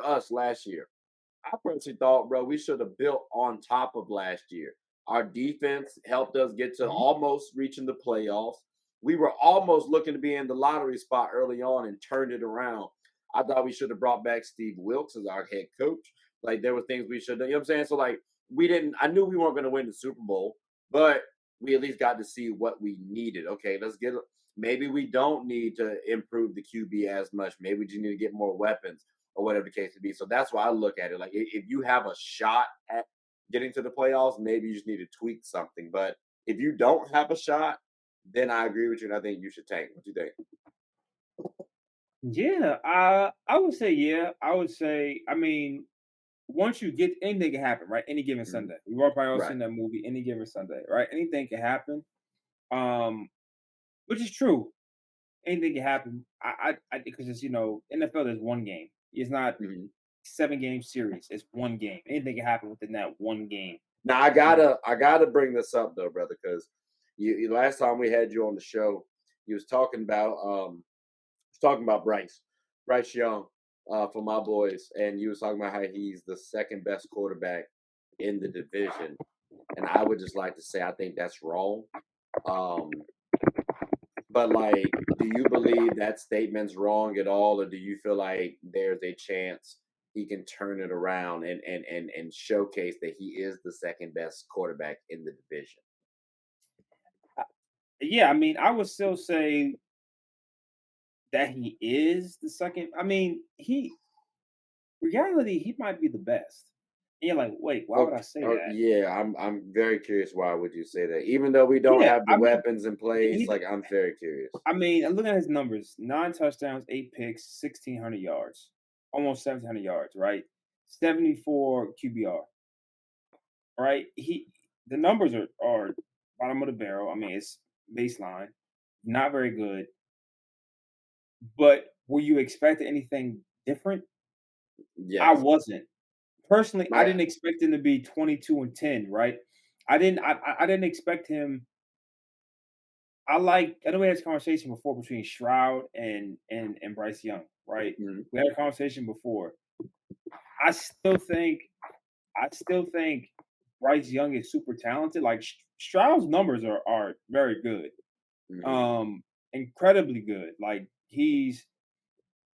us last year, I personally thought, bro, we should have built on top of last year. Our defense helped us get to almost reaching the playoffs. We were almost looking to be in the lottery spot early on and turned it around. I thought we should have brought back Steve Wilkes as our head coach. Like, there were things we should have done. You know what I'm saying? So, like, I knew we weren't going to win the Super Bowl, but we at least got to see what we needed. Okay, maybe we don't need to improve the QB as much. Maybe we just need to get more weapons or whatever the case may be. So that's why I look at it. Like, if you have a shot at getting to the playoffs, maybe you just need to tweak something. But if you don't have a shot, then I agree with you, and I think you should tank. What do you think? Yeah, I would say yeah. I would say, I mean, once you get, anything can happen, right? Any given Sunday. We've all probably all seen that movie, Any Given Sunday, right? Anything can happen. Which is true. Anything can happen. I because it's NFL, there's one game. It's not 7-game series. It's one game. Anything can happen within that one game. Now I gotta bring this up though, brother, because you last time we had you on the show, you was talking about Bryce Young for my boys, and you was talking about how he's the second best quarterback in the division, and I would just like to say I think that's wrong. But like, do you believe that statement's wrong at all, or do you feel like there's a chance he can turn it around and showcase that he is the second best quarterback in the division? Yeah, I mean, I would still say that he is the second. I mean, reality, he might be the best. And you're like, wait, why would I say that? Yeah, I'm very curious. Why would you say that? Even though we don't Yeah, have the I mean, weapons in place, he's. like I'm very curious. I mean, I'm looking at his numbers: 9 touchdowns, 8 picks, 1,600 yards, almost 1,700 yards. Right, 74 QBR. Right, the numbers are bottom of the barrel. I mean, it's baseline, not very good. But were you expecting anything different? I Yes, wasn't. Personally, I my didn't expect him to be 22-10, right? I didn't expect him. I know we had this conversation before between Shroud and Bryce Young, right? mhm. We had a conversation before. I still think Bryce Young is super talented. Like Stroud's numbers are very good. Mhm. Incredibly good. Like he's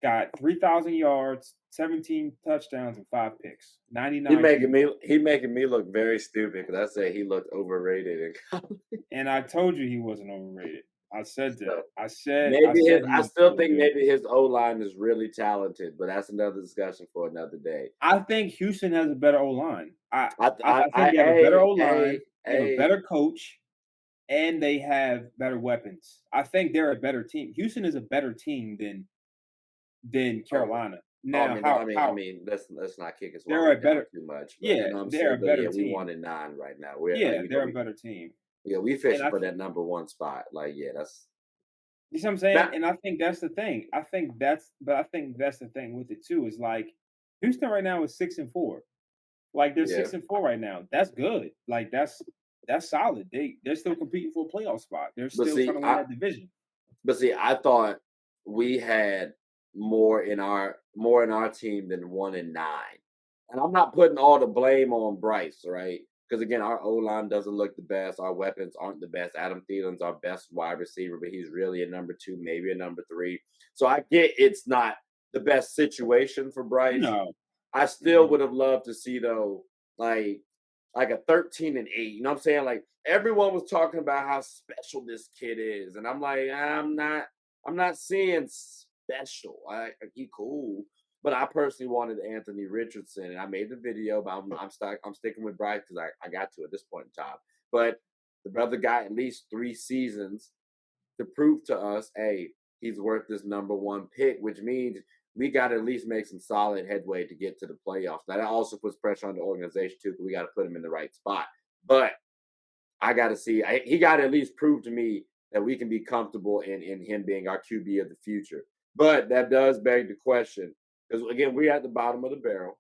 got 3,000 yards, 17 touchdowns, and 5 picks. 99 QB. He making me look very stupid because I say he looked overrated in college. And I told you he wasn't overrated. I said that. So I maybe said he I was still really think good. maybe his O line is really talented, but that's another discussion for another day. I think Houston has a better O line. I think they have a better Hey, O line. They have a hey. better coach, and they have better weapons. I think they're a better team. Houston is a better team than Oh, Carolina. oh, Now, how let's not kick us while they're we're a down better too much, but you yeah, know what I'm they're saying. a But better yeah, we team. 1-9 right now. We're Yeah, you know they're a better team. we And fishing I for that number one spot. Like yeah, that's You see what I'm saying? not And I think that's the thing. I think that's the thing with it too. Is like Houston right now is 6-4. Like they're yeah. 6-4 right now. That's good. Like that's solid. They're still competing for a playoff spot. They're But still see, trying to win that division. I thought we had more in our team than 1-9. And I'm not putting all the blame on Bryce, right? Because again, our O line doesn't look the best. Our weapons aren't the best. Adam Thielen's our best wide receiver, but he's really a number two, maybe a number three. So I get it's not the best situation for Bryce. No. I still would have loved to see though, like like a 13-8. You know what I'm saying? Like everyone was talking about how special this kid is, and I'm like, I'm not seeing special. He cool, but I personally wanted Anthony Richardson, and I made the video, but I'm sticking with Bryce because I got to at this point in time. But the brother got at least 3 seasons to prove to us, hey, he's worth this number one pick, which means we got to at least make some solid headway to get to the playoffs. Now that also puts pressure on the organization too, because we got to put him in the right spot. But I got to see. He got to at least prove to me that we can be comfortable in him being our QB of the future. But that does beg the question, because again, we're at the bottom of the barrel.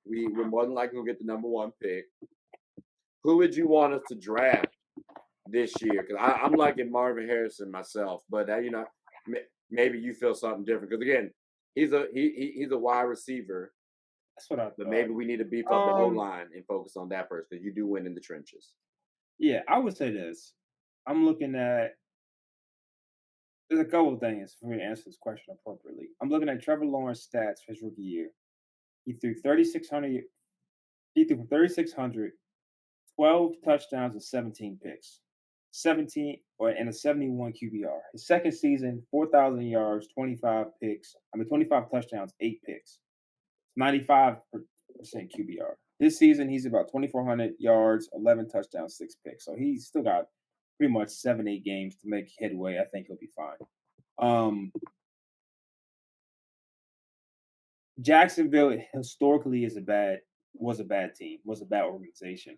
We're more than likely gonna get the number one pick. Who would you want us to draft this year? Because I'm liking Marvin Harrison myself, but you know, maybe you feel something different. Because again, he's a wide receiver, That's what I but thought. maybe we need to beef up the O line and focus on that person because you do win in the trenches. Yeah, I would say this. I'm looking at there's a couple of things for me to answer this question appropriately. I'm looking at Trevor Lawrence stats for his rookie year. He threw 3,600. He threw for 3,600, 12 touchdowns and 17 picks, 17 or and a 71 QBR. His second season, 4,000 yards, 25 touchdowns, 8 picks, 95% QBR. This season, he's about 2,400 yards, 11 touchdowns, 6 picks. So he's still got pretty much 7, 8 games to make headway. I think he'll be fine. Jacksonville historically was a bad team, was a bad organization.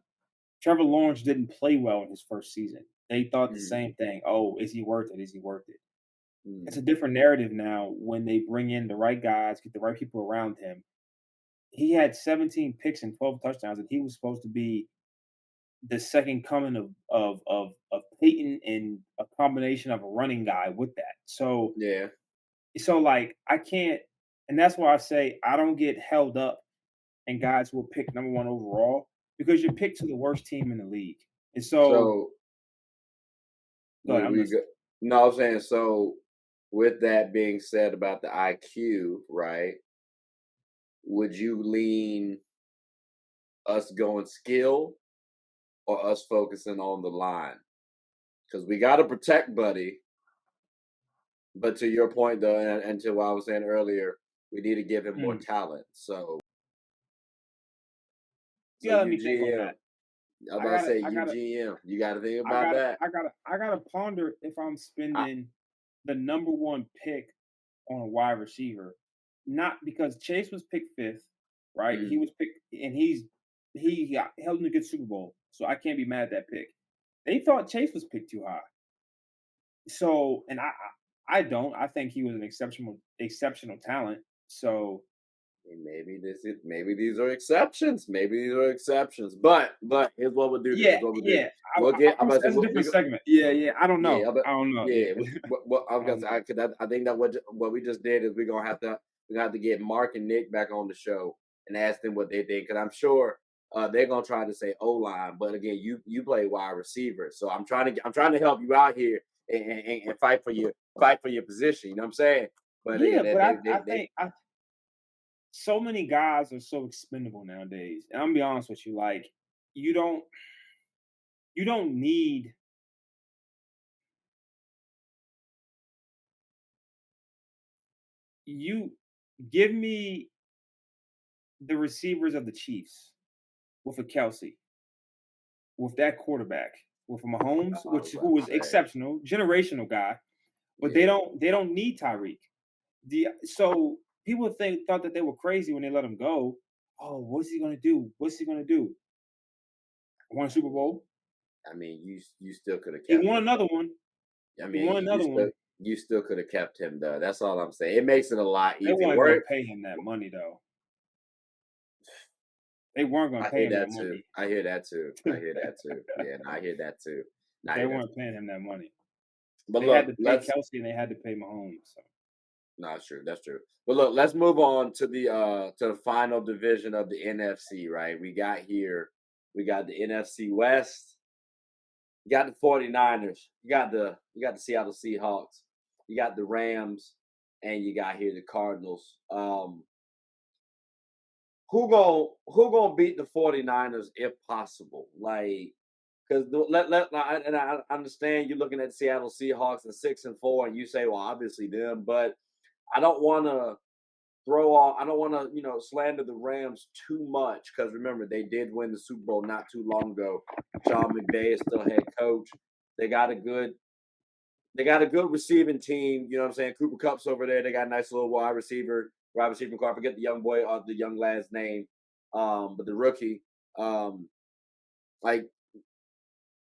Trevor Lawrence didn't play well in his first season. They thought the Mm, same thing. Oh, is he worth it? Is he worth it? It's a mm. different narrative now when they bring in the right guys, get the right people around him. He had 17 picks and 12 touchdowns, and he was supposed to be the second coming of Peyton and a combination of a running guy with that. Yeah, So like I can't, and that's why I say I don't get held up and guys will pick number one overall because you're picked to the worst team in the league. And so, so go ahead, I'm we listening. go. No, I'm saying so. With that being said about the IQ, right? Would you lean us going skill or us focusing on the line? Because we got to protect Buddy, But to your point, though, and to what I was saying earlier, we need to give him more Hmm. talent. So Yeah, let you me think on GM, that. I was I about to gotta, say I you gotta, GM, you got to think I about gotta, that. I gotta ponder if I'm I, spending the number one pick on a wide receiver, not because Chase was picked fifth, right? He mm, was picked, and he got held in a good Super Bowl, so I can't be mad at that pick. They thought Chase was picked too high, so and I don't. I think he was an exceptional talent. So maybe these are exceptions. Maybe these are exceptions. But here's what we'll do. Then. yeah, Here's what we'll do. yeah. We'll get. I'm about to say That's a we different segment. Yeah, yeah. I don't know. yeah, but I don't know. yeah. Yeah, What I was I gonna don't say, know. I think that what we just did is we're gonna have to get Mark and Nick back on the show and ask them what they think, because I'm sure they're gonna try to say O line, but again, you play wide receiver, so I'm trying to help you out here and fight for your position. You know what I'm saying? But Yeah, again, but I they think so many guys are so expendable nowadays. And I'm gonna be honest with you, like you don't you don't need you give me the receivers of the Chiefs with a Kelsey, with that quarterback, with a Mahomes, I was who about to was say, exceptional, generational guy, but yeah. they don't need Tyreek. So people thought that they were crazy when they let him go. Oh, what's he gonna do? What's he gonna do? Won a Super Bowl. I mean, you still could have He kept won him. another one. I He mean, won another one. you still could have kept him though. That's all I'm saying. It makes it a lot They easier. weren't gonna pay him that money though. They weren't gonna I pay hear him that that too. money. I hear that too. I hear that too. Yeah, I hear that too. I They hear that. weren't paying him that money. But They had look, to pay let's. Kelsey and they had to pay Mahomes. So. No, that's true. That's true. But look, let's move on to the final division of the NFC. Right, we got the NFC West. You got the 49ers. You got the Seattle Seahawks. You got the Rams, and you got here the Cardinals. Who gonna beat the 49ers if possible? Like, because I understand you're looking at Seattle Seahawks and 6-4, and you say, well, obviously them, but I don't want to I don't want to slander the Rams too much, because remember they did win the Super Bowl not too long ago. Sean McVay is still head coach. They got a good receiving team. You know what I'm saying? Cooper Kupp's over there. They got a nice little wide receiving car. I forget the young boy or the young lad's name. But the rookie, like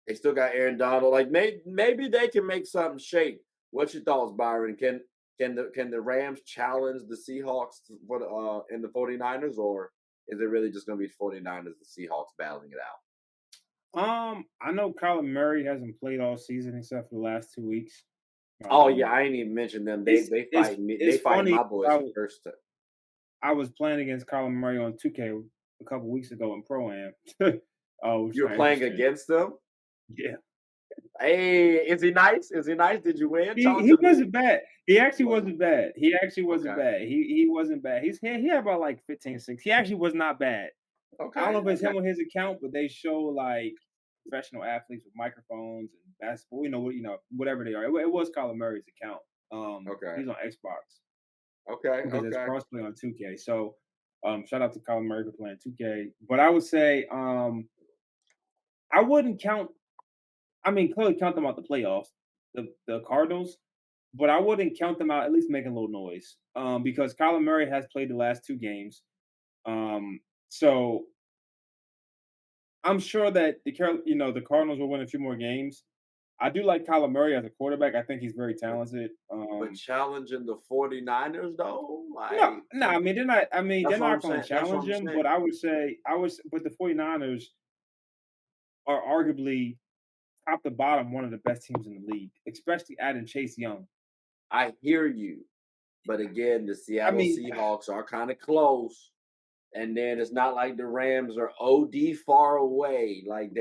they still got Aaron Donald. Like maybe they can make something shake. What's your thoughts, Byron? Can the Rams challenge the Seahawks for in the 49ers, or is it really just going to be 49ers and Seahawks battling it out? I know Kyler Murray hasn't played all season except for the last 2 weeks. Oh yeah, I ain't even mentioned them. They fight me. They It's fight funny. my boys first. I was playing against Kyler Murray on 2K a couple weeks ago in Pro Am. Oh, which You were kind of playing interesting. against them. Yeah, Hey, is he nice? Is he nice? Did you win? Talk he to me. wasn't bad. He actually Wasn't. wasn't bad. He actually wasn't Okay. bad. He wasn't bad. He had about like 15-6. He actually was not bad. I don't know Okay. if it's Okay. him on his account, but they show like professional athletes with microphones and basketball. Whatever they are. It was Kyler Murray's account. Okay. He's on Xbox Okay. because there's Okay. crossplay on 2K. So, shout out to Kyler Murray for playing 2K. But I would say, I wouldn't count. I mean, clearly count them out the playoffs, the Cardinals, but I wouldn't count them out. At least making a little noise, because Kyler Murray has played the last 2 games. So I'm sure that the Cardinals will win a few more games. I do like Kyler Murray as a quarterback. I think he's very talented. But challenging the 49ers though, No. I mean, they're not. I mean, they're that's what I'm not going saying. to That's what challenge I'm him. saying. But but the 49ers are arguably top to bottom one of the best teams in the league, especially adding Chase Young. I hear you, but again, the I Seattle mean, Seahawks are kind of close, and then it's not like the Rams are OD far away. Like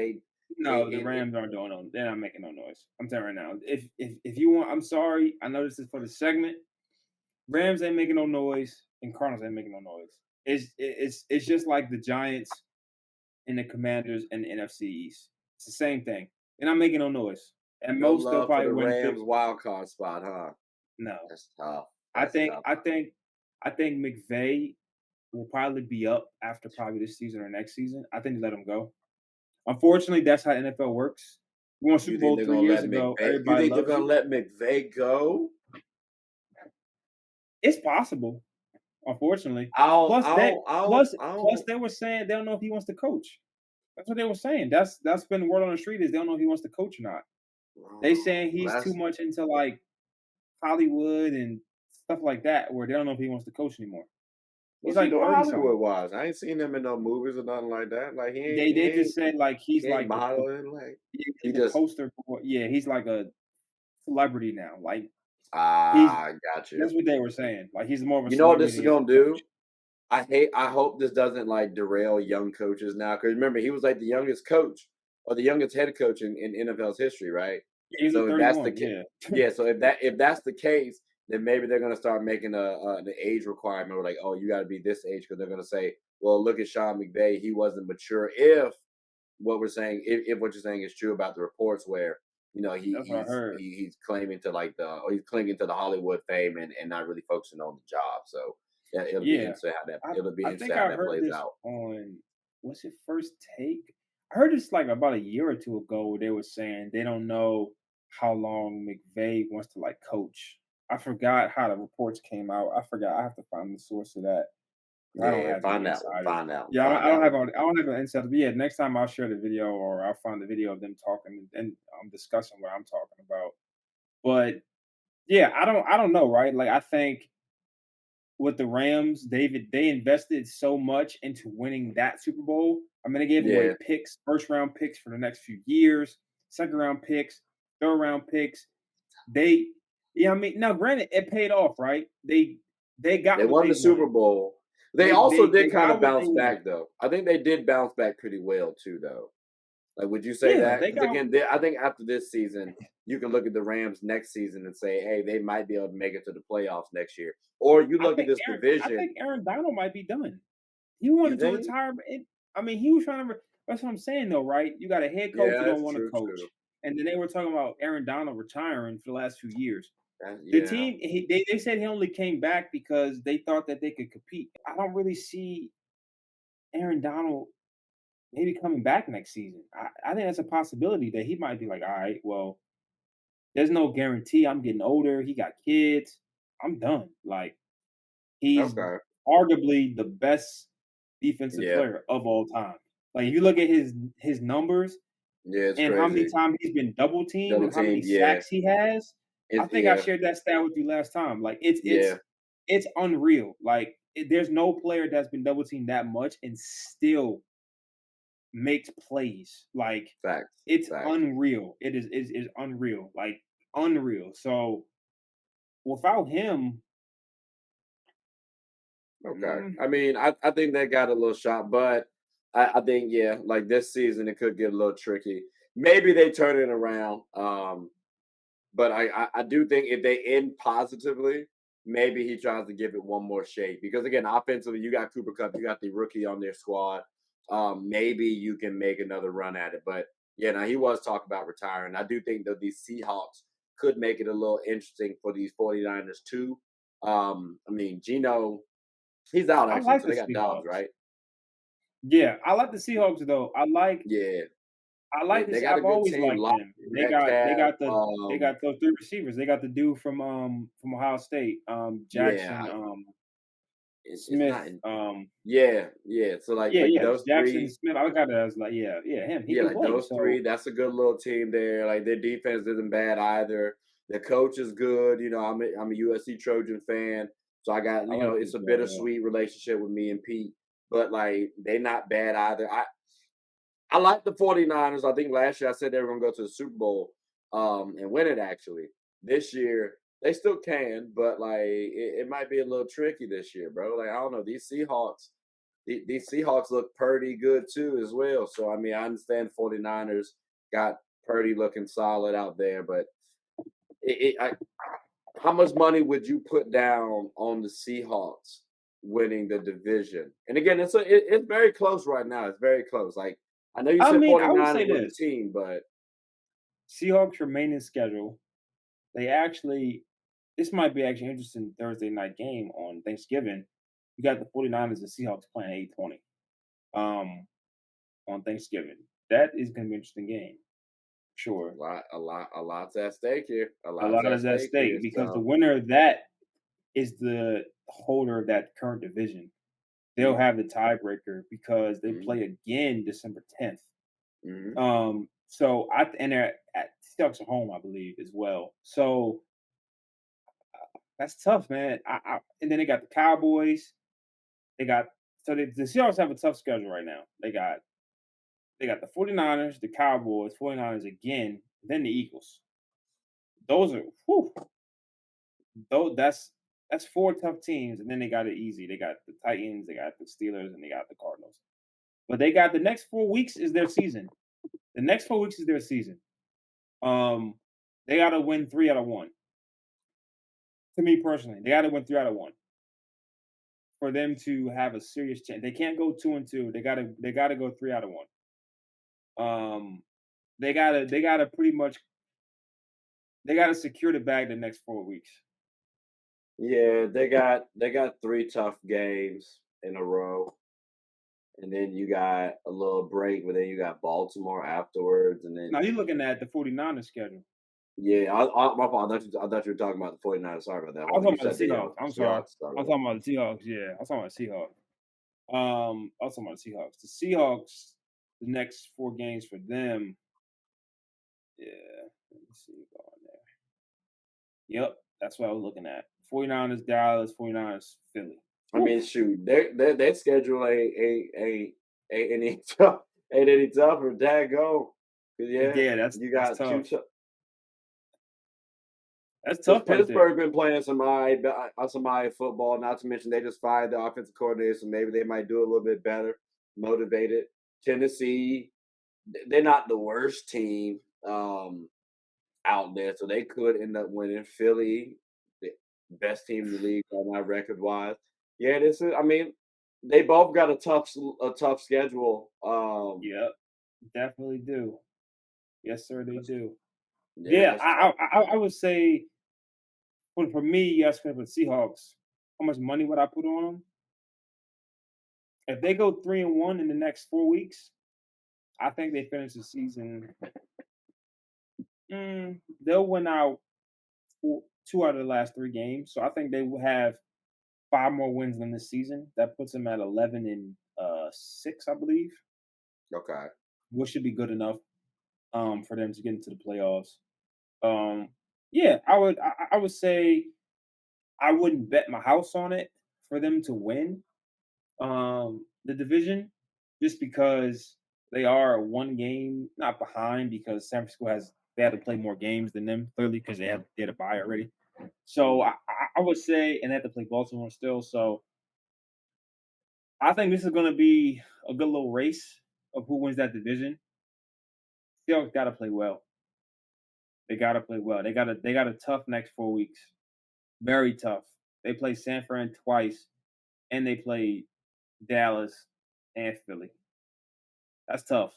no, the Rams aren't doing no. They're not making no noise. I'm telling you right now. If you want, I'm sorry. I know this is for the segment. Rams ain't making no noise, and Cardinals ain't making no noise. It's just like the Giants and the Commanders and the NFC East. It's the same thing. They're not making no noise. And no most they'll love for probably the win. Rams wild card spot, huh? No. That's tough. I That's think tough. I think I think McVay will probably be up after probably this season or next season. I think they let him go. Unfortunately, that's how NFL works. We won You Super think Bowl they're 3 gonna years let ago. McVay? You Everybody think they're loves gonna you. let McVay go? It's possible. Unfortunately. I don't. Plus I they don't. I don't. plus I plus don't. they were saying they don't know if he wants to coach. That's what they were saying. That's been the word on the street is they don't know if he wants to coach or not. They saying he's too That's much into like Hollywood and stuff like that, where they don't know if he wants to coach anymore. He's what's he like doing 30 something. Hollywood wise. I ain't seen him in no movies or nothing like that. Like They just said like he's he ain't like the modeling. Like he he's a just poster boy. Yeah, he's like a celebrity now. Like he's got you. that's what they were saying. Like he's more of a You know what this celebrity is than he is gonna a coach. do? I hope this doesn't like derail young coaches now. Because remember, he was like the youngest coach or the youngest head coach in NFL's history, right? Yeah, he's So like if that's the 31. Yeah. yeah, so if that's the case, then maybe they're gonna start making the age requirement. Where like, oh, you got to be this age because they're gonna say, well, look at Sean McVay, he wasn't mature. If what we're saying, if what you're saying is true about the reports, where you know That's what I heard. he's claiming to like or he's clinging to the Hollywood fame and not really focusing on the job. So yeah, Yeah. it'll be I interesting think how I that heard plays this out. on what's it First Take? I heard this like about a year or two ago where they were saying they don't know how long McVay wants to like coach. I forgot how the reports came out. I forgot. I have to find the source of that. I don't Yeah, have any find that one. insiders. Find that one. Yeah, Find I don't that have one. I don't have an insider. But yeah, next time I'll share the video or I'll find the video of them talking and discussing what I'm talking about. But yeah, I don't know, right? Like I think with the Rams, they invested so much into winning that Super Bowl. I mean, they gave away Yeah, picks, first round picks for the next few years, second round picks, third round picks. They, yeah, I mean, now granted, it paid off, right? They they got what won they the Super wanted. Bowl. They also They did kind got of what they bounce wanted. back though. I think they did bounce back pretty well too, though. Like, would you say Yeah, that? they Because got. again, I think after this season, you can look at the Rams next season and say, hey, they might be able to make it to the playoffs next year. Or you look at this I division. think Aaron Donald might be done. He You wanted to think? retire. I mean, he was trying to. That's what I'm saying, though, right? You got a head coach Yeah, who don't that's want to true. coach, True. and then they were talking about Aaron Donald retiring for the last few years. The Yeah. team, they said he only came back because they thought that they could compete. I don't really see Aaron Donald maybe coming back next season. I think that's a possibility that he might be like, all right, well, there's no guarantee. I'm getting older. He got kids. I'm done. Like he's Okay. arguably the best defensive Yeah. player of all time. Like if you look at his numbers Yeah, it's and how many crazy. times he's been double teamed Double and how many team. Yeah. sacks he has, I think I Yeah. shared that stat with you last time. Like Yeah. it's unreal. Like there's no player that's been double teamed that much and still makes plays. Like Facts. it's Facts. unreal. It is unreal. Like unreal. So without him, Okay. I mean, I think they got a little shot, but I think, yeah, like this season, it could get a little tricky. Maybe they turn it around. But I do think if they end positively, maybe he tries to give it one more shake. Because again, offensively, you got Cooper Cup, you got the rookie on their squad. Maybe you can make another run at it. But yeah, now he was talking about retiring. I do think that these Seahawks could make it a little interesting for these 49ers too. I mean, Gino, he's out I actually, like so the they got Dobbs, Seahawks. right? Yeah, I like the Seahawks though. Yeah. I like They this. got a I've good always team. liked Lock, them. Metcalf, They got those three receivers. They got the dude from Ohio State, Jackson, yeah, it's Smith, not. Yeah, yeah. So like yeah, those Jackson three, Smith. I got it as like, yeah, him. He yeah, can like play. those So three. That's a good little team there. Like their defense isn't bad either. The coach is good. You know, I'm a USC Trojan fan, so I got I like it's this a guy. Yeah. bittersweet relationship with me and Pete. But like they're not bad either. I like the 49ers. I think last year I said they were gonna go to the Super Bowl and win it actually. This year they still can, but like it might be a little tricky this year, bro. Like I don't know. These Seahawks look pretty good too as well. So I mean I understand 49ers got Purdy looking solid out there, but how much money would you put down on the Seahawks winning the division? And again, it's very close right now. It's very close. Like I know you I said mean, I would say 49ers were the this: team, but Seahawks remain in schedule. They actually this might be actually interesting Thursday night game on Thanksgiving. You got the 49ers and Seahawks playing 8:20 on Thanksgiving. That is going to be an interesting game. Sure. A lot's at stake here. A lot is at stake here, because the so winner of that is the holder of that current division. They'll have the tiebreaker because they play again December 10th. So and they're at Seahawks at home, I believe, as well. So that's tough, man. And then they got the Cowboys. The Seahawks have a tough schedule right now. They got the 49ers, the Cowboys, 49ers again, then the Eagles. Those are that's 4 tough teams, and then they got it easy. They got the Titans, they got the Steelers, and they got the Cardinals. But they got the next 4 weeks is their season. The next 4 weeks is their season. They got to win 3 out of 1. To me personally, they got to win 3 out of 1 for them to have a serious chance. They can't go 2-2. They got to go 3 out of 1. They gotta pretty much secure the bag the next 4 weeks. yeah, they got 3 tough games in a row, and then you got a little break, but then you got Baltimore afterwards, and then Now you're looking at the 49ers schedule. yeah, my fault. I thought you were talking about the 49ers. Sorry about that. I was You talking about said the Seahawks. I'm sorry. Seahawks. I was talking about the Seahawks. Yeah, I was talking about the Seahawks. I was talking about the Seahawks. The Seahawks, the next 4 games for them. Yeah, let me see going there. Yep, that's what I was looking at. 49ers, Dallas, 49ers, Philly. I mean, shoot, their schedule ain't any tough, ain't any tougher. Daggone. Yeah, that's you got tough. 2 That's tough. Pittsburgh been playing some football. Not to mention they just fired the offensive coordinator, so maybe they might do a little bit better. Motivated. Tennessee, they're not the worst team out there, so they could end up winning. Philly, the best team in the league on my record wise. Yeah, this is. I mean, they both got a tough schedule. Yep, definitely do. Yes, sir, they do. Yeah, Yeah, I would say for me, yes, for the Seahawks, how much money would I put on them? If they go 3-1 in the next 4 weeks, I think they finish the season. They'll win out 2 out of the last 3 games, so I think they will have 5 more wins than this season. That puts them at 11-6, I believe. Okay. Which should be good enough for them to get into the playoffs. Yeah, I would say I wouldn't bet my house on it for them to win the division, just because they are 1 game not behind, because San Francisco they had to play more games than them, clearly, because they had a bye already. So I would say, and they have to play Baltimore still. So I think this is going to be a good little race of who wins that division. Seahawks got to play well. They got to play well. They got a tough next 4 weeks. Very tough. They play San Fran twice, and they play Dallas and Philly. That's tough.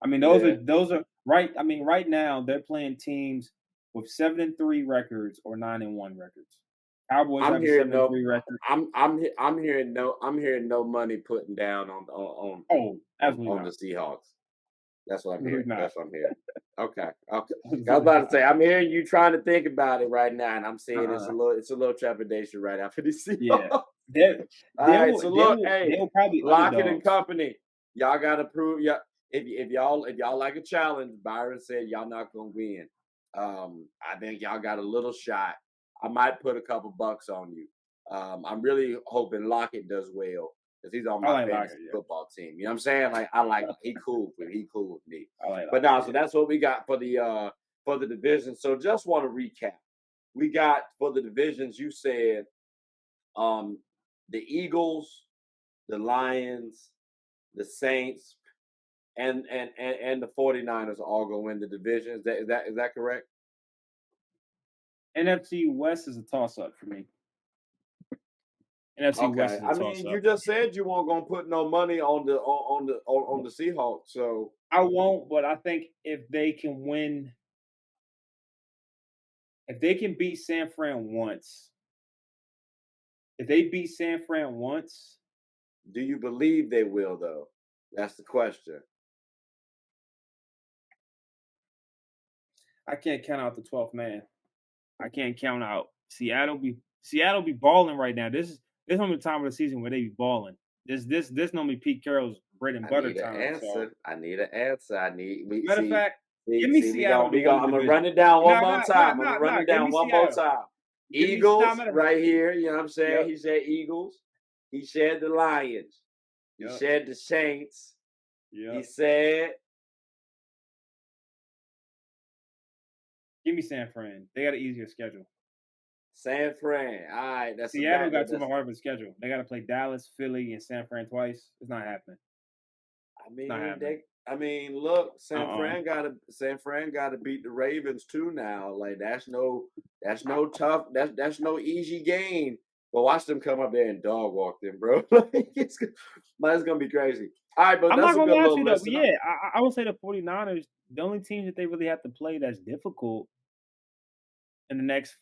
I mean, those are right. I mean, right now they're playing teams with 7-3 records or 9-1 records. Cowboys have a 7-3 record. I'm hearing no money putting down on the Seahawks. That's what I'm hearing. That's what I'm hearing. Okay. I was about to say, I'm hearing you trying to think about it right now, and I'm seeing it's a little trepidation right after the Seahawks. Yeah. All right, so look, they'll probably Lockett and company, y'all got to prove if y'all like a challenge. Byron said y'all not gonna win. I think y'all got a little shot. I might put a couple bucks on you. I'm really hoping Lockett does well, because he's on my fantasy football team. You know what I'm saying? Like, I like him. He cool with me. But now, so that's what we got for the division. So just want to recap. We got for the divisions, you said the Eagles, the Lions, the Saints, and the 49ers are all going to win the division. Is that correct? NFC West is a toss-up for me. NFC West is a toss-up. I mean, you just said you weren't going to put no money on the Seahawks, so I won't. But I think if they can win If they can beat San Fran once, if they beat San Fran once, Do you believe they will, though? That's the question. I can't count out the 12th man. I can't count out Seattle. Be balling right now. This normally the time of the season where they be balling. This normally Pete Carroll's bread and I butter need an time. answer. So I need an answer. matter of fact, give me Seattle. I'm gonna run it down one more time. I'm gonna run it down one more time. Eagles right here. You know what I'm saying? Yep. He said Eagles. He said the Lions. He Yep. said the Saints. Yeah. He said, Give me San Fran. They got an easier schedule. San Fran. All right, that's Seattle got too hard of a schedule. They got to play Dallas, Philly, and San Fran twice. It's not happening. Look, San Fran got to beat the Ravens too now. Like that's no easy game. But watch them come up there and dog walk them, bro. It's gonna be crazy. All right, but I'm that's not a gonna good lie little to you though. list. But yeah, I would say the 49ers, the only team that they really have to play that's difficult in the next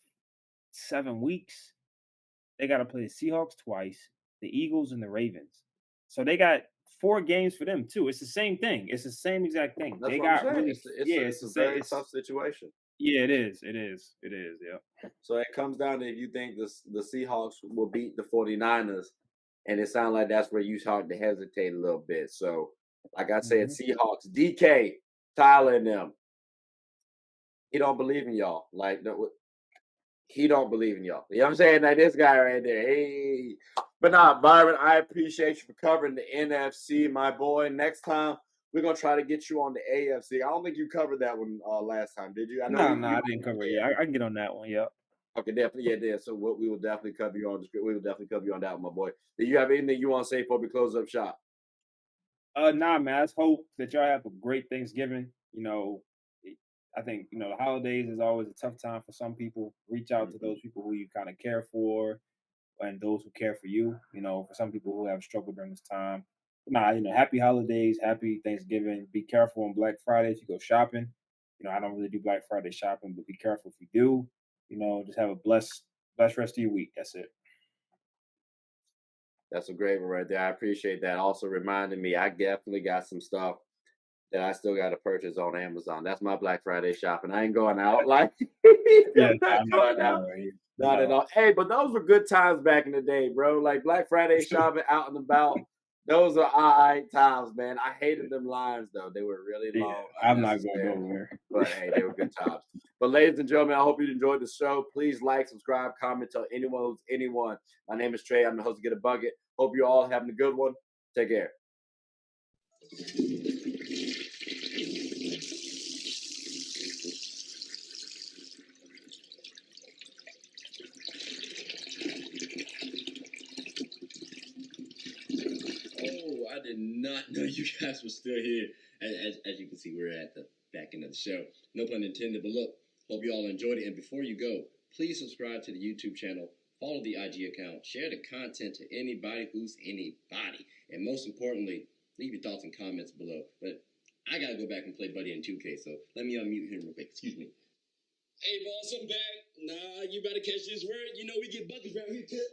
7 weeks, they got to play the Seahawks twice, the Eagles, and the Ravens. So they got 4 games for them too. It's the same thing. It's the same exact thing. That's They what I'm got saying. really, It's a very tough situation. Yeah, it is. Yeah. So it comes down to if you think the Seahawks will beat the 49ers, and it sounds like that's where you start to hesitate a little bit. So, like I said, Seahawks, DK, Tyler, and them. He don't believe in y'all. Like, no, he don't believe in y'all. You know what I'm saying? Like this guy right there. Hey. But nah, Byron, I appreciate you for covering the NFC, my boy. Next time, we're going to try to get you on the AFC. I don't think you covered that one last time, did you? No, I didn't cover it. Yeah, I can get on that one. Yep. Okay, definitely. Yeah. So we will definitely cover you on we will definitely cover you on that one, my boy. Do you have anything you want to say before we close up shop? Nah, man. I just hope that y'all have a great Thanksgiving. I think, the holidays is always a tough time for some people. Reach out to those people who you kind of care for and those who care for you, for some people who have struggled during this time. But happy holidays, happy Thanksgiving. Be careful on Black Friday if you go shopping. I don't really do Black Friday shopping, but be careful if you do. Just have a blessed rest of your week. That's it. That's a great one right there. I appreciate that. Also reminding me, I definitely got some stuff that I still got to purchase on Amazon. That's my Black Friday shopping. I ain't going out like Yeah, I'm not going out. Not at all. Hey, but those were good times back in the day, bro. Like Black Friday shopping out and about. Those are all right times, man. I hated them lines though. They were really long. I'm not going nowhere. But hey, they were good times. But ladies and gentlemen, I hope you enjoyed the show. Please like, subscribe, comment, tell anyone who's anyone. My name is Trey. I'm the host of Get a Bucket. Hope you're all having a good one. Take care. I did not know you guys were still here. As you can see, we're at the back end of the show. No pun intended, but look, hope you all enjoyed it. And before you go, please subscribe to the YouTube channel, follow the IG account, share the content to anybody who's anybody. And most importantly, leave your thoughts and comments below. But I got to go back and play Buddy in 2K, so let me unmute him real quick. Excuse me. Hey, boss, I'm back. Nah, you better catch this word. We get buckets around here, too.